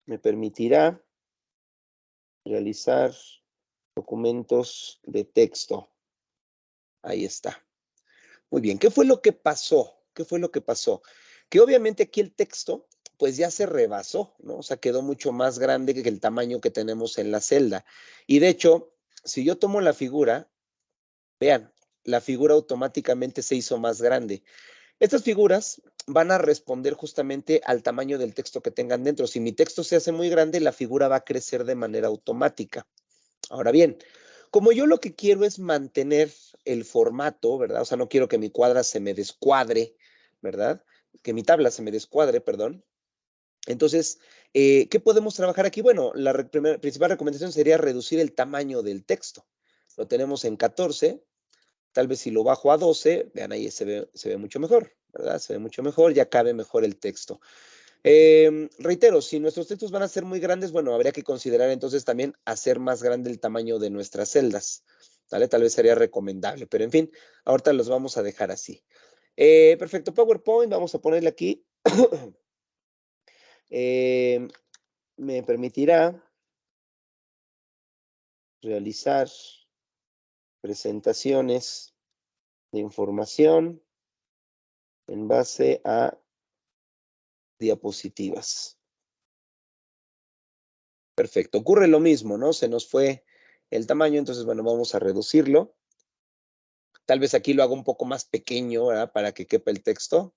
me permitirá realizar documentos de texto. Ahí está. Muy bien, ¿qué fue lo que pasó? ¿Qué fue lo que pasó? Que obviamente aquí el texto, pues ya se rebasó, ¿no? O sea, quedó mucho más grande que el tamaño que tenemos en la celda. Y de hecho, si yo tomo la figura, vean, la figura automáticamente se hizo más grande. Estas figuras van a responder justamente al tamaño del texto que tengan dentro. Si mi texto se hace muy grande, la figura va a crecer de manera automática. Ahora bien, como yo lo que quiero es mantener el formato, ¿verdad? O sea, no quiero que mi cuadra se me descuadre, ¿verdad? Que mi tabla se me descuadre, perdón. Entonces, ¿qué podemos trabajar aquí? Bueno, la principal recomendación sería reducir el tamaño del texto. Lo tenemos en 14. Tal vez si lo bajo a 12, vean ahí se ve mucho mejor, ¿verdad? Se ve mucho mejor, ya cabe mejor el texto. Reitero, si nuestros textos van a ser muy grandes, bueno, habría que considerar entonces también hacer más grande el tamaño de nuestras celdas, ¿vale? Tal vez sería recomendable, pero en fin, ahorita los vamos a dejar así. Perfecto, PowerPoint, vamos a ponerle aquí. Me permitirá realizar presentaciones de información en base a diapositivas. Perfecto. Ocurre lo mismo, ¿no? Se nos fue el tamaño, entonces, bueno, vamos a reducirlo. Tal vez aquí lo hago un poco más pequeño, ¿verdad? Para que quepa el texto.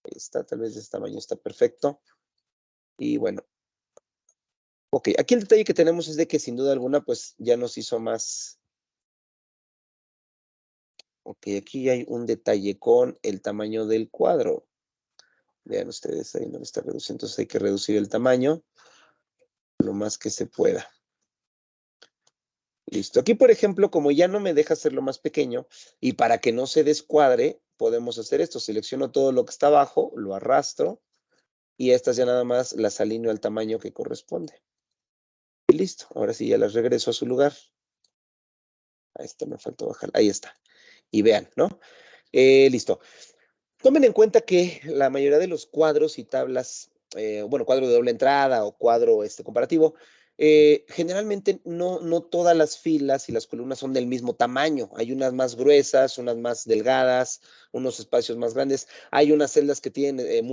Ahí está, tal vez de este tamaño está perfecto. Y bueno, ok. Aquí el detalle que tenemos es de que sin duda alguna, pues ya nos hizo más Ok, aquí hay un detalle con el tamaño del cuadro. Vean ustedes, ahí no está reduciendo, entonces hay que reducir el tamaño lo más que se pueda. Listo. Aquí, por ejemplo, como ya no me deja hacerlo más pequeño, y para que no se descuadre, podemos hacer esto. Selecciono todo lo que está abajo, lo arrastro, y estas ya nada más las alineo al tamaño que corresponde. Y listo. Ahora sí ya las regreso a su lugar. Ahí está, me faltó bajar. Ahí está. Y vean, ¿no? Listo. Tomen en cuenta que la mayoría de los cuadros y tablas, bueno, cuadro de doble entrada o cuadro comparativo, generalmente no todas las filas y las columnas son del mismo tamaño. Hay unas más gruesas, unas más delgadas, unos espacios más grandes. Hay unas celdas que tienen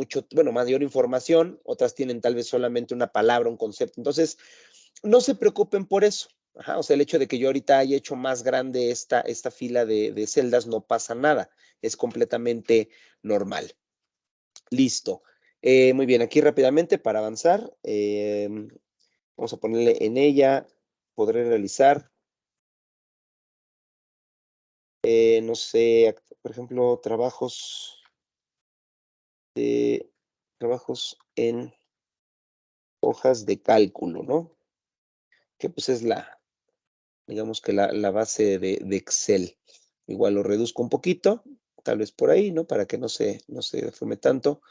mayor información, otras tienen tal vez solamente una palabra, un concepto. Entonces, no se preocupen por eso. Ajá, o sea, el hecho de que yo ahorita haya hecho más grande esta fila de celdas no pasa nada. Es completamente normal. Listo. Muy bien, aquí rápidamente para avanzar, vamos a ponerle en ella, podré realizar, no sé, por ejemplo, trabajos en hojas de cálculo, ¿no? Que pues es digamos que la base de Excel. Igual lo reduzco un poquito, tal vez por ahí, ¿no? Para que no se deforme tanto.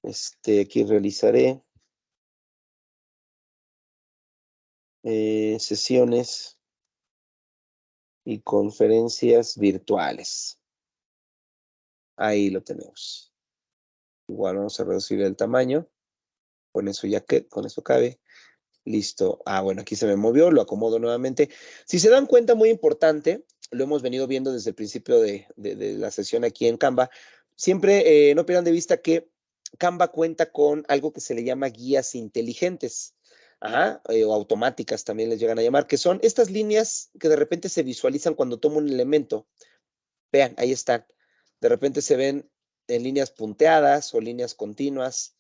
Aquí realizaré sesiones y conferencias virtuales. Ahí lo tenemos. Igual vamos a reducir el tamaño. Con eso con eso cabe. Listo. Bueno, aquí se me movió, lo acomodo nuevamente. Si se dan cuenta, muy importante, lo hemos venido viendo desde el principio de la sesión aquí en Canva, siempre no pierdan de vista que Canva cuenta con algo que se le llama guías inteligentes, o automáticas también les llegan a llamar, que son estas líneas que de repente se visualizan cuando tomo un elemento. Vean, ahí están. De repente se ven en líneas punteadas o líneas continuas.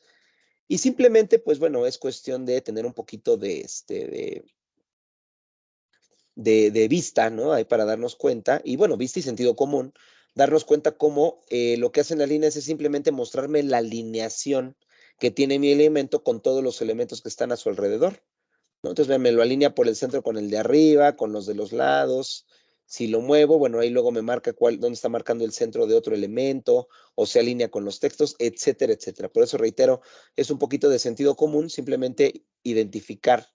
Y simplemente, pues bueno, es cuestión de tener un poquito de vista, ¿no? Ahí para darnos cuenta, y bueno, vista y sentido común, darnos cuenta cómo lo que hacen las líneas es simplemente mostrarme la alineación que tiene mi elemento con todos los elementos que están a su alrededor, ¿no? Entonces, vean, me lo alinea por el centro con el de arriba, con los de los lados. Si lo muevo, bueno, ahí luego me marca dónde está marcando el centro de otro elemento, o se alinea con los textos, etcétera, etcétera. Por eso reitero, es un poquito de sentido común, simplemente identificar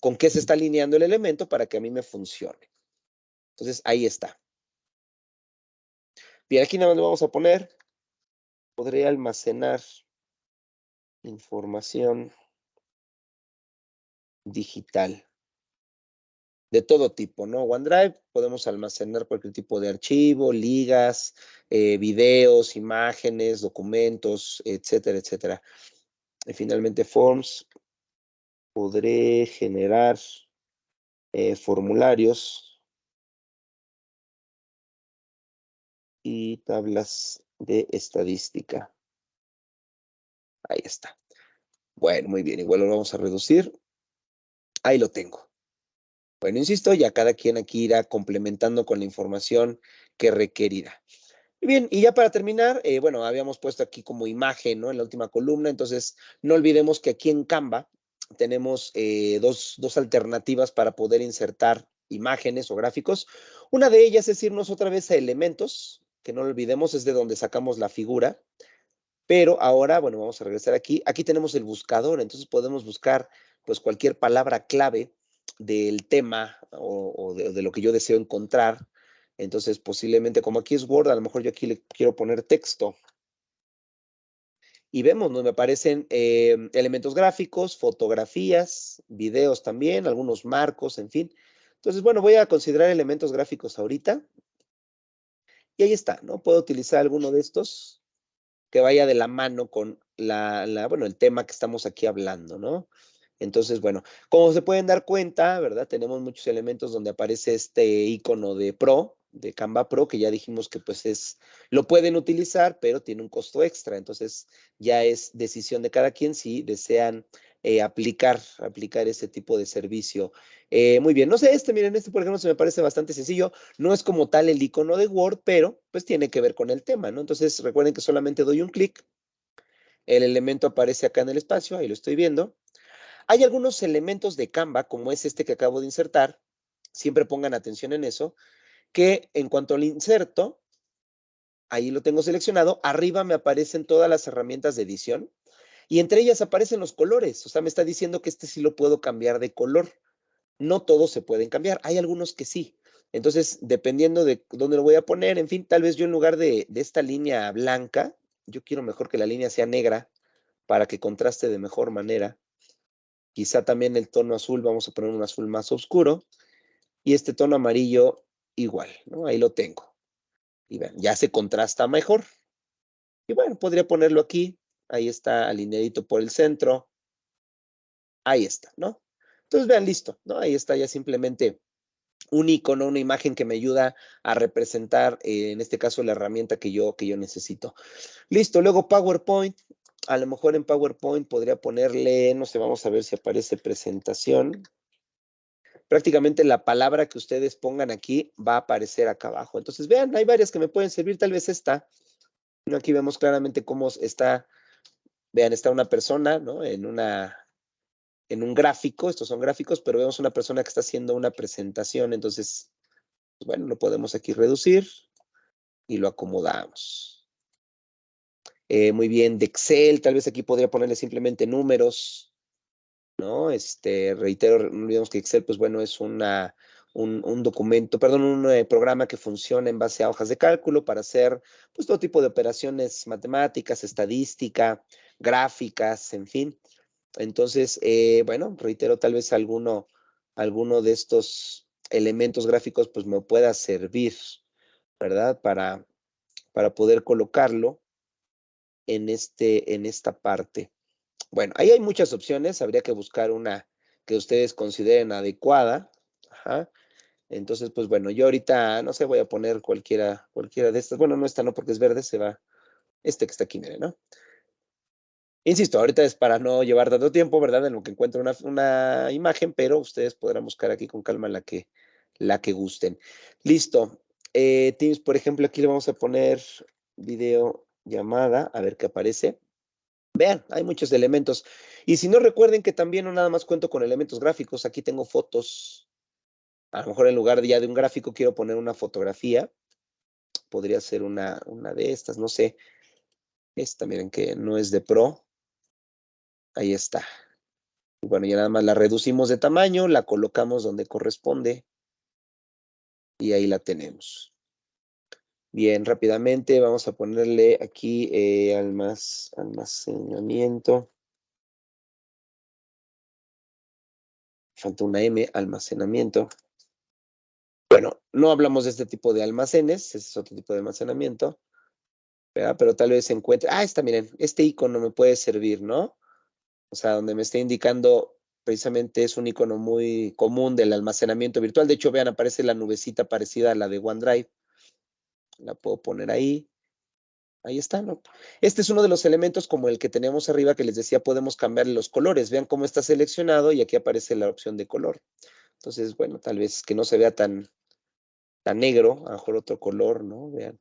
con qué se está alineando el elemento para que a mí me funcione. Entonces, ahí está. Bien, aquí nada más le vamos a poner, podré almacenar información digital de todo tipo, ¿no? OneDrive, podemos almacenar cualquier tipo de archivo, ligas, videos, imágenes, documentos, etcétera, etcétera. Y finalmente, Forms, podré generar formularios y tablas de estadística. Ahí está. Bueno, muy bien, igual lo vamos a reducir. Ahí lo tengo. Bueno, insisto, ya cada quien aquí irá complementando con la información que requerirá. Bien, y ya para terminar, bueno, habíamos puesto aquí como imagen, ¿no? En la última columna, entonces no olvidemos que aquí en Canva tenemos dos alternativas para poder insertar imágenes o gráficos. Una de ellas es irnos otra vez a elementos, que no lo olvidemos, es de donde sacamos la figura. Pero ahora, bueno, vamos a regresar aquí. Aquí tenemos el buscador, entonces podemos buscar pues cualquier palabra clave del tema o de lo que yo deseo encontrar. Entonces, posiblemente, como aquí es Word, a lo mejor yo aquí le quiero poner texto. Y vemos, ¿no? Me aparecen elementos gráficos, fotografías, videos también, algunos marcos, en fin. Entonces, bueno, voy a considerar elementos gráficos ahorita. Y ahí está, ¿no? Puedo utilizar alguno de estos que vaya de la mano con bueno, el tema que estamos aquí hablando, ¿no? Entonces, bueno, como se pueden dar cuenta, ¿verdad? Tenemos muchos elementos donde aparece este icono de Pro, de Canva Pro, que ya dijimos que pues lo pueden utilizar, pero tiene un costo extra. Entonces, ya es decisión de cada quien si desean aplicar ese tipo de servicio. Muy bien, no sé, miren, por ejemplo, se me parece bastante sencillo. No es como tal el icono de Word, pero pues tiene que ver con el tema, ¿no? Entonces, recuerden que solamente doy un clic, el elemento aparece acá en el espacio, ahí lo estoy viendo. Hay algunos elementos de Canva, como es este que acabo de insertar, siempre pongan atención en eso, que en cuanto al inserto, ahí lo tengo seleccionado, arriba me aparecen todas las herramientas de edición y entre ellas aparecen los colores. O sea, me está diciendo que sí lo puedo cambiar de color. No todos se pueden cambiar, hay algunos que sí. Entonces, dependiendo de dónde lo voy a poner, en fin, tal vez yo en lugar de esta línea blanca, yo quiero mejor que la línea sea negra para que contraste de mejor manera. Quizá también el tono azul, vamos a poner un azul más oscuro. Y este tono amarillo igual, ¿no? Ahí lo tengo. Y vean, ya se contrasta mejor. Y bueno, podría ponerlo aquí. Ahí está alineadito por el centro. Ahí está, ¿no? Entonces vean, listo, ¿no? Ahí está ya simplemente un icono, una imagen que me ayuda a representar, en este caso, la herramienta que yo necesito. Listo, luego PowerPoint. A lo mejor en PowerPoint podría ponerle, no sé, vamos a ver si aparece presentación. Prácticamente la palabra que ustedes pongan aquí va a aparecer acá abajo. Entonces, vean, hay varias que me pueden servir, tal vez esta. Aquí vemos claramente cómo está, vean, está una persona, ¿no? En un gráfico, estos son gráficos, pero vemos una persona que está haciendo una presentación. Entonces, pues bueno, lo podemos aquí reducir y lo acomodamos. Muy bien, de Excel, tal vez aquí podría ponerle simplemente números, ¿no? Reitero, no olvidemos que Excel, pues bueno, es un documento, perdón, un programa que funciona en base a hojas de cálculo para hacer, pues, todo tipo de operaciones matemáticas, estadística, gráficas, en fin. Entonces, bueno, reitero, tal vez alguno de estos elementos gráficos, pues, me pueda servir, ¿verdad? Para poder colocarlo en esta parte. Bueno, ahí hay muchas opciones, habría que buscar una que ustedes consideren adecuada. Ajá. Entonces, pues bueno, yo ahorita, no sé, voy a poner cualquiera de estas. Bueno, no esta no, porque es verde, se va este que está aquí, miren, ¿no? Insisto, ahorita es para no llevar tanto tiempo, ¿verdad? En lo que encuentro una imagen, pero ustedes podrán buscar aquí con calma la que gusten. Listo. Teams, por ejemplo, aquí le vamos a poner video llamada, a ver qué aparece. Vean, hay muchos elementos. Y si no, recuerden que también no nada más cuento con elementos gráficos. Aquí tengo fotos. A lo mejor en lugar de ya de un gráfico quiero poner una fotografía. Podría ser una de estas, no sé. Esta, miren que no es de Pro. Ahí está. Y bueno, ya nada más la reducimos de tamaño, la colocamos donde corresponde y ahí la tenemos. Bien, rápidamente vamos a ponerle aquí almacenamiento. Falta una M, almacenamiento. Bueno, no hablamos de este tipo de almacenes, ese es otro tipo de almacenamiento, ¿verdad? Pero tal vez se encuentre, miren, este icono me puede servir, ¿no? O sea, donde me está indicando, precisamente es un icono muy común del almacenamiento virtual. De hecho, vean, aparece la nubecita parecida a la de OneDrive. La puedo poner ahí. Ahí está, ¿no? Este es uno de los elementos como el que tenemos arriba que les decía, podemos cambiarle los colores. Vean cómo está seleccionado y aquí aparece la opción de color. Entonces, bueno, tal vez que no se vea tan negro, a lo mejor otro color, ¿no? Vean.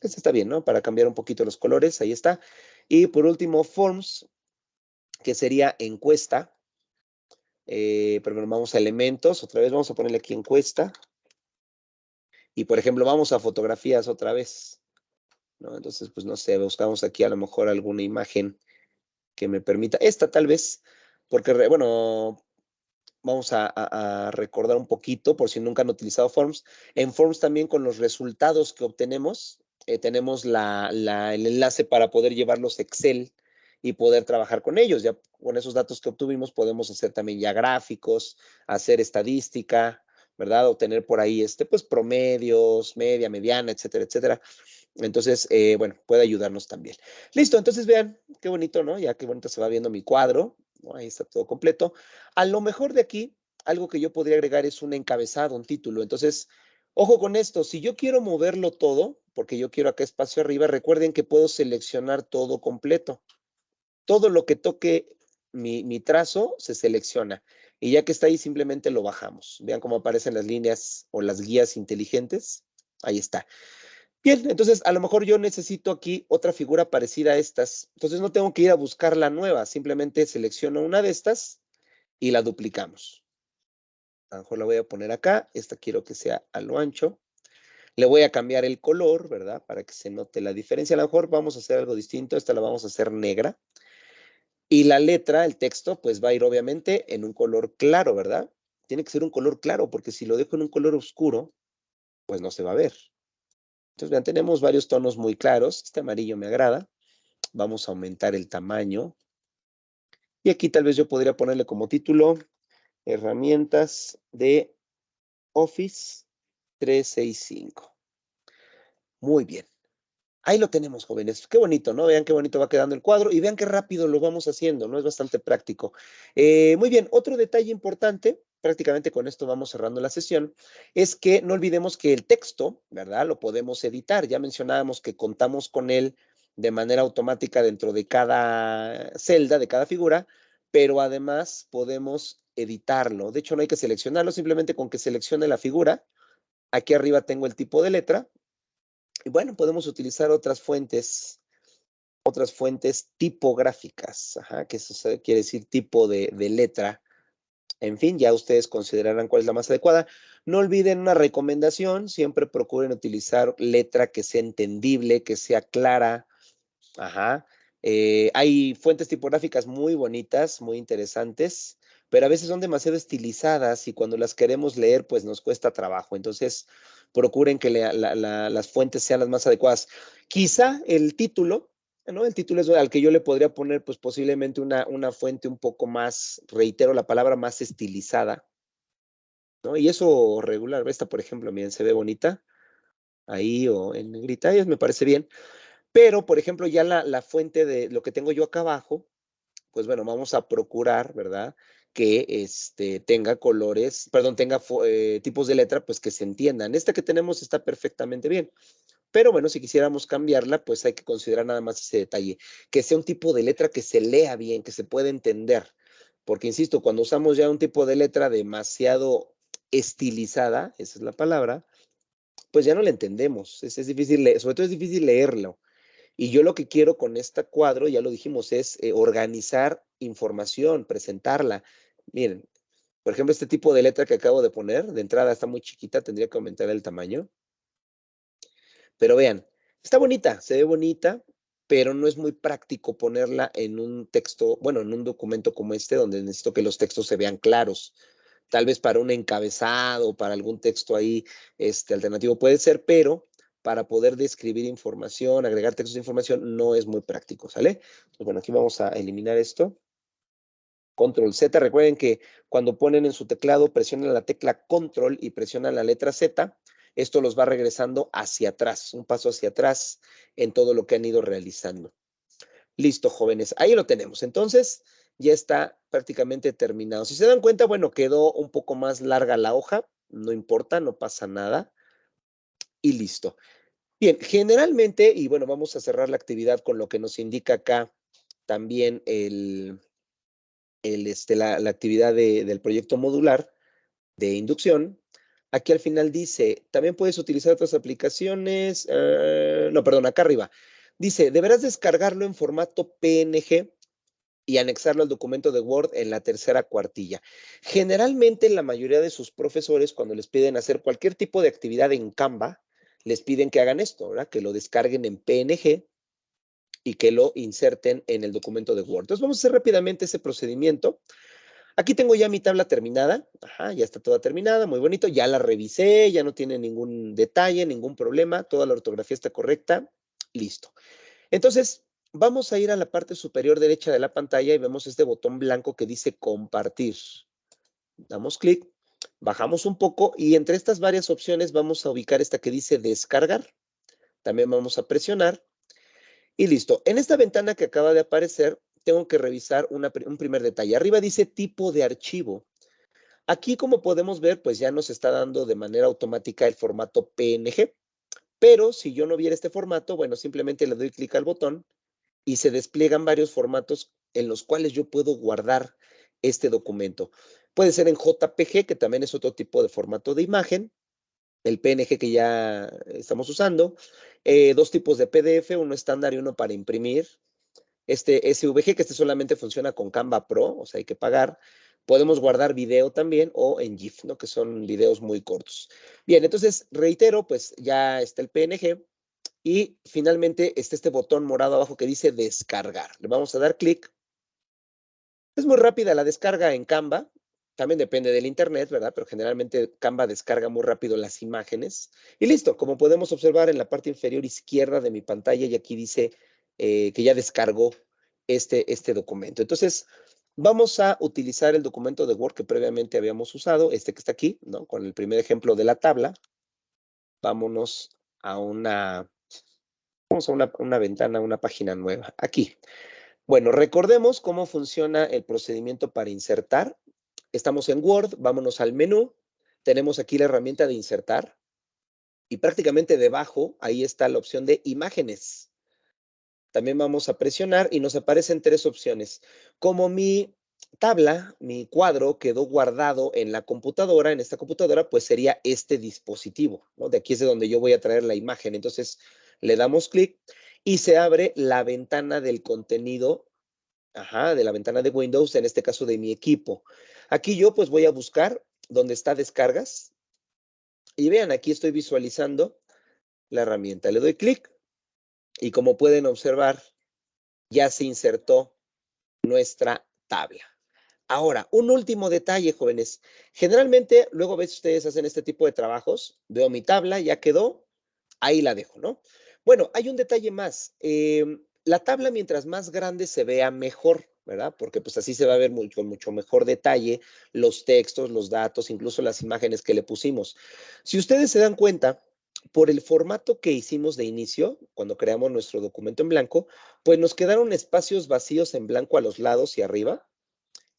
Este está bien, ¿no? Para cambiar un poquito los colores, ahí está. Y por último, Forms, que sería encuesta. Pero vamos a elementos, otra vez vamos a ponerle aquí encuesta. Y por ejemplo, vamos a fotografías otra vez, ¿no? Entonces, pues no sé, buscamos aquí a lo mejor alguna imagen que me permita, esta tal vez, porque, bueno, vamos a recordar un poquito, por si nunca han utilizado Forms. En Forms también con los resultados que obtenemos, tenemos el enlace para poder llevarlos a Excel y poder trabajar con ellos. Ya con esos datos que obtuvimos podemos hacer también ya gráficos, hacer estadística, ¿verdad? Obtener por ahí, pues promedios, media, mediana, etcétera, etcétera. Entonces, bueno, puede ayudarnos también. Listo, entonces vean, qué bonito, ¿no? Ya qué bonito se va viendo mi cuadro, ¿no? Ahí está todo completo. A lo mejor de aquí, algo que yo podría agregar es un encabezado, un título. Entonces, ojo con esto, si yo quiero moverlo todo, porque yo quiero acá espacio arriba, recuerden que puedo seleccionar todo completo. Todo lo que toque mi trazo, se selecciona. Y ya que está ahí, simplemente lo bajamos. Vean cómo aparecen las líneas o las guías inteligentes. Ahí está. Bien, entonces a lo mejor yo necesito aquí otra figura parecida a estas. Entonces no tengo que ir a buscar la nueva. Simplemente selecciono una de estas y la duplicamos. A lo mejor la voy a poner acá. Esta quiero que sea a lo ancho. Le voy a cambiar el color, ¿verdad? Para que se note la diferencia. A lo mejor vamos a hacer algo distinto. Esta la vamos a hacer negra. Y la letra, el texto, pues va a ir obviamente en un color claro, ¿verdad? Tiene que ser un color claro, porque si lo dejo en un color oscuro, pues no se va a ver. Entonces, vean, tenemos varios tonos muy claros. Este amarillo me agrada. Vamos a aumentar el tamaño. Y aquí tal vez yo podría ponerle como título, herramientas de Office 365. Muy bien. Ahí lo tenemos, jóvenes. Qué bonito, ¿no? Vean qué bonito va quedando el cuadro y vean qué rápido lo vamos haciendo, ¿no? Es bastante práctico. Muy bien, otro detalle importante, prácticamente con esto vamos cerrando la sesión, es que no olvidemos que el texto, ¿verdad? Lo podemos editar. Ya mencionábamos que contamos con él de manera automática dentro de cada celda, de cada figura, pero además podemos editarlo. De hecho, no hay que seleccionarlo, simplemente con que seleccione la figura. Aquí arriba tengo el tipo de letra. Y bueno, podemos utilizar otras fuentes tipográficas, ajá, que eso quiere decir tipo de letra. En fin, ya ustedes considerarán cuál es la más adecuada. No olviden una recomendación, siempre procuren utilizar letra que sea entendible, que sea clara. Ajá. Hay fuentes tipográficas muy bonitas, muy interesantes, pero a veces son demasiado estilizadas y cuando las queremos leer, pues nos cuesta trabajo. Entonces, procuren que las fuentes sean las más adecuadas. Quizá el título, ¿no? El título es al que yo le podría poner, pues posiblemente una fuente un poco más, reitero la palabra, más estilizada, ¿no? Y eso regular, esta, por ejemplo, miren, se ve bonita ahí o en negrita, y me parece bien. Pero, por ejemplo, ya la fuente de lo que tengo yo acá abajo, pues bueno, vamos a procurar, ¿verdad? Que tenga colores, perdón, tenga tipos de letra, pues que se entiendan. Esta que tenemos está perfectamente bien. Pero bueno, si quisiéramos cambiarla, pues hay que considerar nada más ese detalle, que sea un tipo de letra que se lea bien, que se pueda entender. Porque, insisto, cuando usamos ya un tipo de letra demasiado estilizada, esa es la palabra, pues ya no la entendemos. Es difícil, sobre todo es difícil leerlo. Y yo lo que quiero con este cuadro, ya lo dijimos, es organizar información, presentarla. Miren, por ejemplo, este tipo de letra que acabo de poner, de entrada está muy chiquita, tendría que aumentar el tamaño. Pero vean, está bonita, se ve bonita, pero no es muy práctico ponerla en un texto, bueno, en un documento como este, donde necesito que los textos se vean claros. Tal vez para un encabezado, para algún texto ahí alternativo puede ser, pero para poder describir información, agregar textos de información, no es muy práctico, ¿sale? Pues bueno, aquí vamos a eliminar esto. Control Z, recuerden que cuando ponen en su teclado, presionan la tecla Control y presionan la letra Z, esto los va regresando hacia atrás, un paso hacia atrás en todo lo que han ido realizando. Listo, jóvenes, ahí lo tenemos. Entonces, ya está prácticamente terminado. Si se dan cuenta, bueno, quedó un poco más larga la hoja, no importa, no pasa nada. Y listo. Bien, generalmente, y bueno, vamos a cerrar la actividad con lo que nos indica acá también la actividad del proyecto modular de inducción. Aquí al final dice, también puedes utilizar otras aplicaciones. No, perdón, acá arriba. Dice, deberás descargarlo en formato PNG y anexarlo al documento de Word en la tercera cuartilla. Generalmente, la mayoría de sus profesores, cuando les piden hacer cualquier tipo de actividad en Canva, les piden que hagan esto, ¿verdad? Que lo descarguen en PNG y que lo inserten en el documento de Word. Entonces, vamos a hacer rápidamente ese procedimiento. Aquí tengo ya mi tabla terminada. Ajá, ya está toda terminada, muy bonito. Ya la revisé, ya no tiene ningún detalle, ningún problema. Toda la ortografía está correcta. Listo. Entonces, vamos a ir a la parte superior derecha de la pantalla y vemos este botón blanco que dice compartir. Damos clic, bajamos un poco y entre estas varias opciones vamos a ubicar esta que dice descargar. También vamos a presionar y listo. En esta ventana que acaba de aparecer, tengo que revisar un primer detalle. Arriba dice tipo de archivo. Aquí, como podemos ver, pues ya nos está dando de manera automática el formato PNG. Pero si yo no viera este formato, bueno, simplemente le doy clic al botón y se despliegan varios formatos en los cuales yo puedo guardar este documento. Puede ser en JPG, que también es otro tipo de formato de imagen, el PNG que ya estamos usando, dos tipos de PDF, uno estándar y uno para imprimir. Este SVG, que este solamente funciona con Canva Pro, o sea, hay que pagar. Podemos guardar video también o en GIF, ¿no? Que son videos muy cortos. Bien, entonces, reitero, pues ya está el PNG y finalmente está este botón morado abajo que dice descargar. Le vamos a dar clic. Es muy rápida la descarga en Canva. También depende del internet, ¿verdad? Pero generalmente Canva descarga muy rápido las imágenes. Y listo, como podemos observar en la parte inferior izquierda de mi pantalla, y aquí dice que ya descargó este documento. Entonces, vamos a utilizar el documento de Word que previamente habíamos usado, este que está aquí, ¿no? Con el primer ejemplo de la tabla. Vámonos a una ventana, una página nueva. Aquí. Bueno, recordemos cómo funciona el procedimiento para insertar. Estamos en Word, vámonos al menú. Tenemos aquí la herramienta de insertar y prácticamente debajo ahí está la opción de imágenes. También vamos a presionar y nos aparecen tres opciones. Como mi tabla, mi cuadro quedó guardado en la computadora, en esta computadora, pues sería este dispositivo, ¿no? De aquí es de donde yo voy a traer la imagen. Entonces le damos clic y se abre la ventana del contenido. Ajá, de la ventana de Windows, en este caso de mi equipo. Aquí yo pues voy a buscar donde está descargas y vean, aquí estoy visualizando la herramienta. Le doy clic y como pueden observar, ya se insertó nuestra tabla. Ahora, un último detalle, jóvenes. Generalmente, luego ves ustedes hacen este tipo de trabajos, veo mi tabla, ya quedó, ahí la dejo, ¿no? Bueno, hay un detalle más. La tabla, mientras más grande se vea, mejor, ¿verdad? Porque pues así se va a ver mucho mejor detalle los textos, los datos, incluso las imágenes que le pusimos. Si ustedes se dan cuenta, por el formato que hicimos de inicio, cuando creamos nuestro documento en blanco, pues nos quedaron espacios vacíos en blanco a los lados y arriba,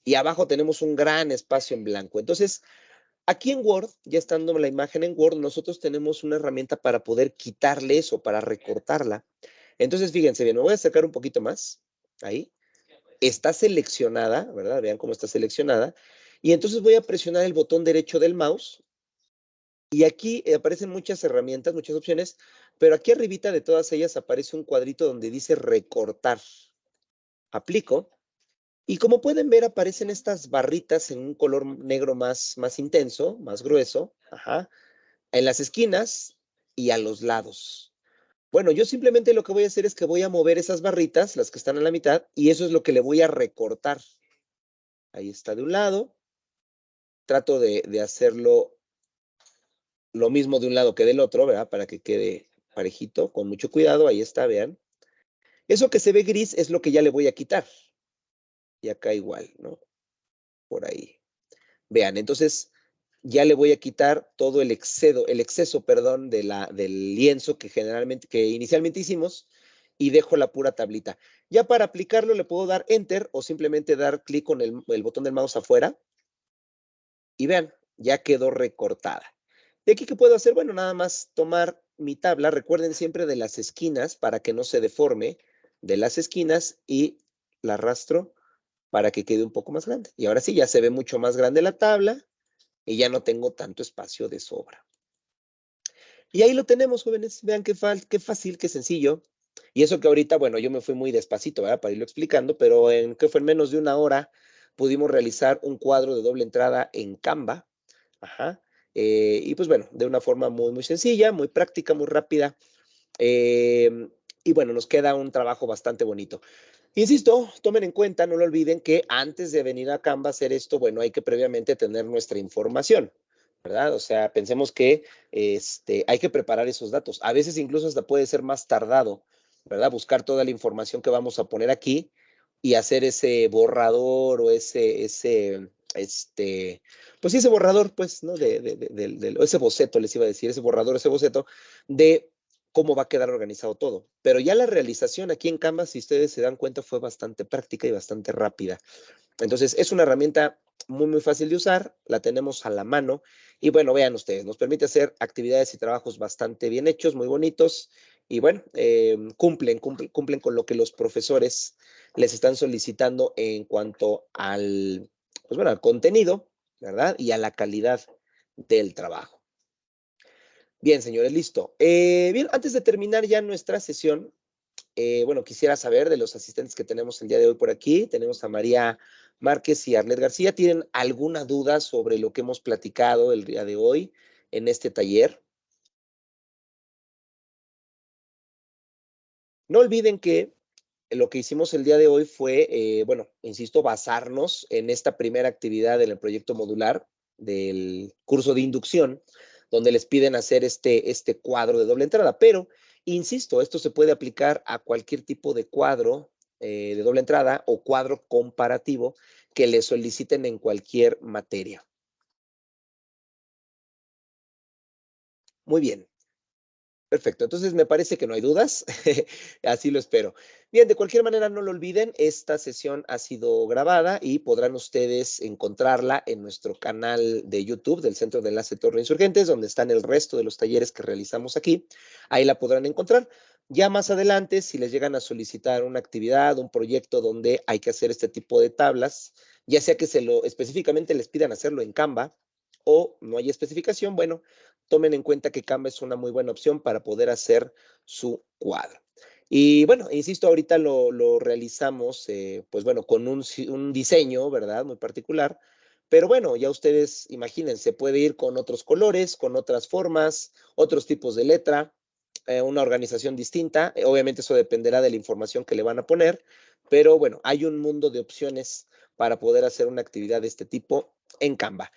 y abajo tenemos un gran espacio en blanco. Entonces, aquí en Word, ya estando la imagen en Word, nosotros tenemos una herramienta para poder quitarle eso, para recortarla. Entonces, fíjense bien, me voy a sacar un poquito más. Ahí. Está seleccionada, ¿verdad? Vean cómo está seleccionada. Y entonces voy a presionar el botón derecho del mouse. Y aquí aparecen muchas herramientas, muchas opciones, pero aquí arribita de todas ellas aparece un cuadrito donde dice recortar. Aplico. Y como pueden ver, aparecen estas barritas en un color negro más intenso, más grueso. Ajá. En las esquinas y a los lados. Bueno, yo simplemente lo que voy a hacer es que voy a mover esas barritas, las que están a la mitad, y eso es lo que le voy a recortar. Ahí está de un lado. Trato de hacerlo lo mismo de un lado que del otro, ¿verdad? Para que quede parejito, con mucho cuidado. Ahí está, vean. Eso que se ve gris es lo que ya le voy a quitar. Y acá igual, ¿no? Por ahí. Vean, entonces ya le voy a quitar todo el exceso, perdón, del lienzo que inicialmente hicimos y dejo la pura tablita. Ya para aplicarlo le puedo dar Enter o simplemente dar clic con el botón del mouse afuera y vean, ya quedó recortada. ¿Y aquí qué puedo hacer? Bueno, nada más tomar mi tabla, recuerden siempre de las esquinas para que no se deforme, de las esquinas y la arrastro para que quede un poco más grande. Y ahora sí, ya se ve mucho más grande la tabla y ya no tengo tanto espacio de sobra. Y ahí lo tenemos, jóvenes. Vean qué fácil, qué sencillo. Y eso que ahorita, bueno, yo me fui muy despacito, ¿verdad? Para irlo explicando, pero ¿qué fue? En menos de una hora pudimos realizar un cuadro de doble entrada en Canva. Ajá. Y pues bueno, de una forma muy sencilla, muy práctica, muy rápida. Y bueno, nos queda un trabajo bastante bonito. Insisto, tomen en cuenta, no lo olviden, que antes de venir a Canva a hacer esto, bueno, hay que previamente tener nuestra información, ¿verdad? O sea, pensemos que hay que preparar esos datos. A veces incluso hasta puede ser más tardado, ¿verdad? Buscar toda la información que vamos a poner aquí y hacer ese borrador o pues sí, ese borrador, pues, ¿no? Ese boceto, les iba a decir, ese borrador, ese boceto de cómo va a quedar organizado todo. Pero ya la realización aquí en Canva, si ustedes se dan cuenta, fue bastante práctica y bastante rápida. Entonces, es una herramienta muy fácil de usar, la tenemos a la mano y bueno, vean ustedes, nos permite hacer actividades y trabajos bastante bien hechos, muy bonitos y bueno, cumplen con lo que los profesores les están solicitando en cuanto al, pues bueno, al contenido, ¿verdad? Y a la calidad del trabajo. Bien, señores, listo. Bien, antes de terminar ya nuestra sesión, bueno, quisiera saber de los asistentes que tenemos el día de hoy por aquí. Tenemos a María Márquez y Arlet García. ¿Tienen alguna duda sobre lo que hemos platicado el día de hoy en este taller? No olviden que lo que hicimos el día de hoy fue, bueno, insisto, basarnos en esta primera actividad en el proyecto modular del curso de inducción, donde les piden hacer este cuadro de doble entrada. Pero, insisto, esto se puede aplicar a cualquier tipo de cuadro de doble entrada o cuadro comparativo que les soliciten en cualquier materia. Muy bien. Perfecto, entonces me parece que no hay dudas, así lo espero. Bien, de cualquier manera no lo olviden, esta sesión ha sido grabada y podrán ustedes encontrarla en nuestro canal de YouTube del Centro de Enlace Torre Insurgentes, donde están el resto de los talleres que realizamos aquí. Ahí la podrán encontrar. Ya más adelante, si les llegan a solicitar una actividad, un proyecto donde hay que hacer este tipo de tablas, ya sea que específicamente les pidan hacerlo en Canva o no hay especificación, bueno, tomen en cuenta que Canva es una muy buena opción para poder hacer su cuadro. Y bueno, insisto, ahorita lo realizamos, pues bueno, con un diseño, ¿verdad? Muy particular. Pero bueno, ya ustedes imagínense, puede ir con otros colores, con otras formas, otros tipos de letra, una organización distinta. Obviamente eso dependerá de la información que le van a poner, pero bueno, hay un mundo de opciones para poder hacer una actividad de este tipo en Canva.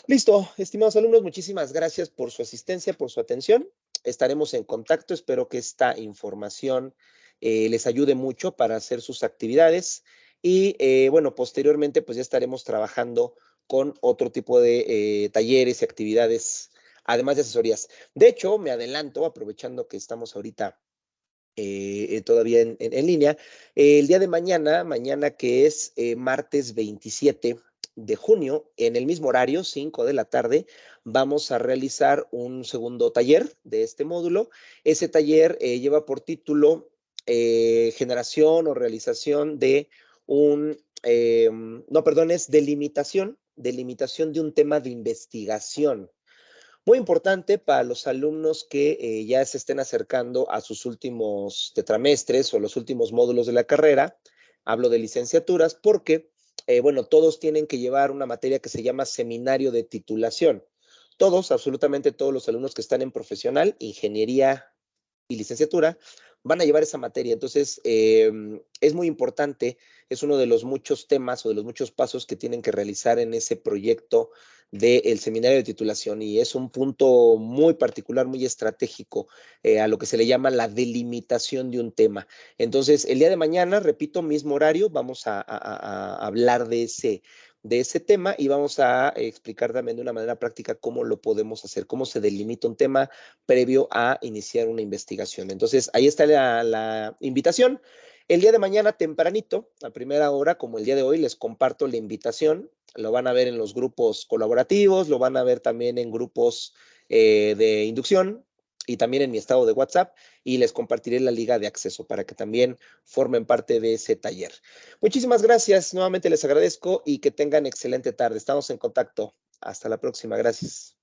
Listo, estimados alumnos, muchísimas gracias por su asistencia, por su atención. Estaremos en contacto. Espero que esta información les ayude mucho para hacer sus actividades y bueno, posteriormente pues ya estaremos trabajando con otro tipo de talleres y actividades, además de asesorías. De hecho, me adelanto, aprovechando que estamos ahorita todavía en línea. El día de mañana que es martes 27 de junio, en el mismo horario, 5 de la tarde, vamos a realizar un segundo taller de este módulo. Ese taller lleva por título generación o realización de no, perdón, es delimitación de un tema de investigación. Muy importante para los alumnos que ya se estén acercando a sus últimos tetramestres o los últimos módulos de la carrera. Hablo de licenciaturas porque, bueno, todos tienen que llevar una materia que se llama seminario de titulación. Todos, absolutamente todos los alumnos que están en profesional, ingeniería y licenciatura, van a llevar esa materia. Entonces, es muy importante, es uno de los muchos temas o de los muchos pasos que tienen que realizar en ese proyecto del seminario de titulación y es un punto muy particular, muy estratégico a lo que se le llama la delimitación de un tema. Entonces, el día de mañana, repito, mismo horario, vamos a hablar de ese tema y vamos a explicar también de una manera práctica cómo lo podemos hacer, cómo se delimita un tema previo a iniciar una investigación. Entonces, ahí está la invitación. El día de mañana tempranito, a primera hora, como el día de hoy, les comparto la invitación. Lo van a ver en los grupos colaborativos, lo van a ver también en grupos de inducción y también en mi estado de WhatsApp y les compartiré la liga de acceso para que también formen parte de ese taller. Muchísimas gracias, nuevamente les agradezco y que tengan excelente tarde. Estamos en contacto. Hasta la próxima, gracias.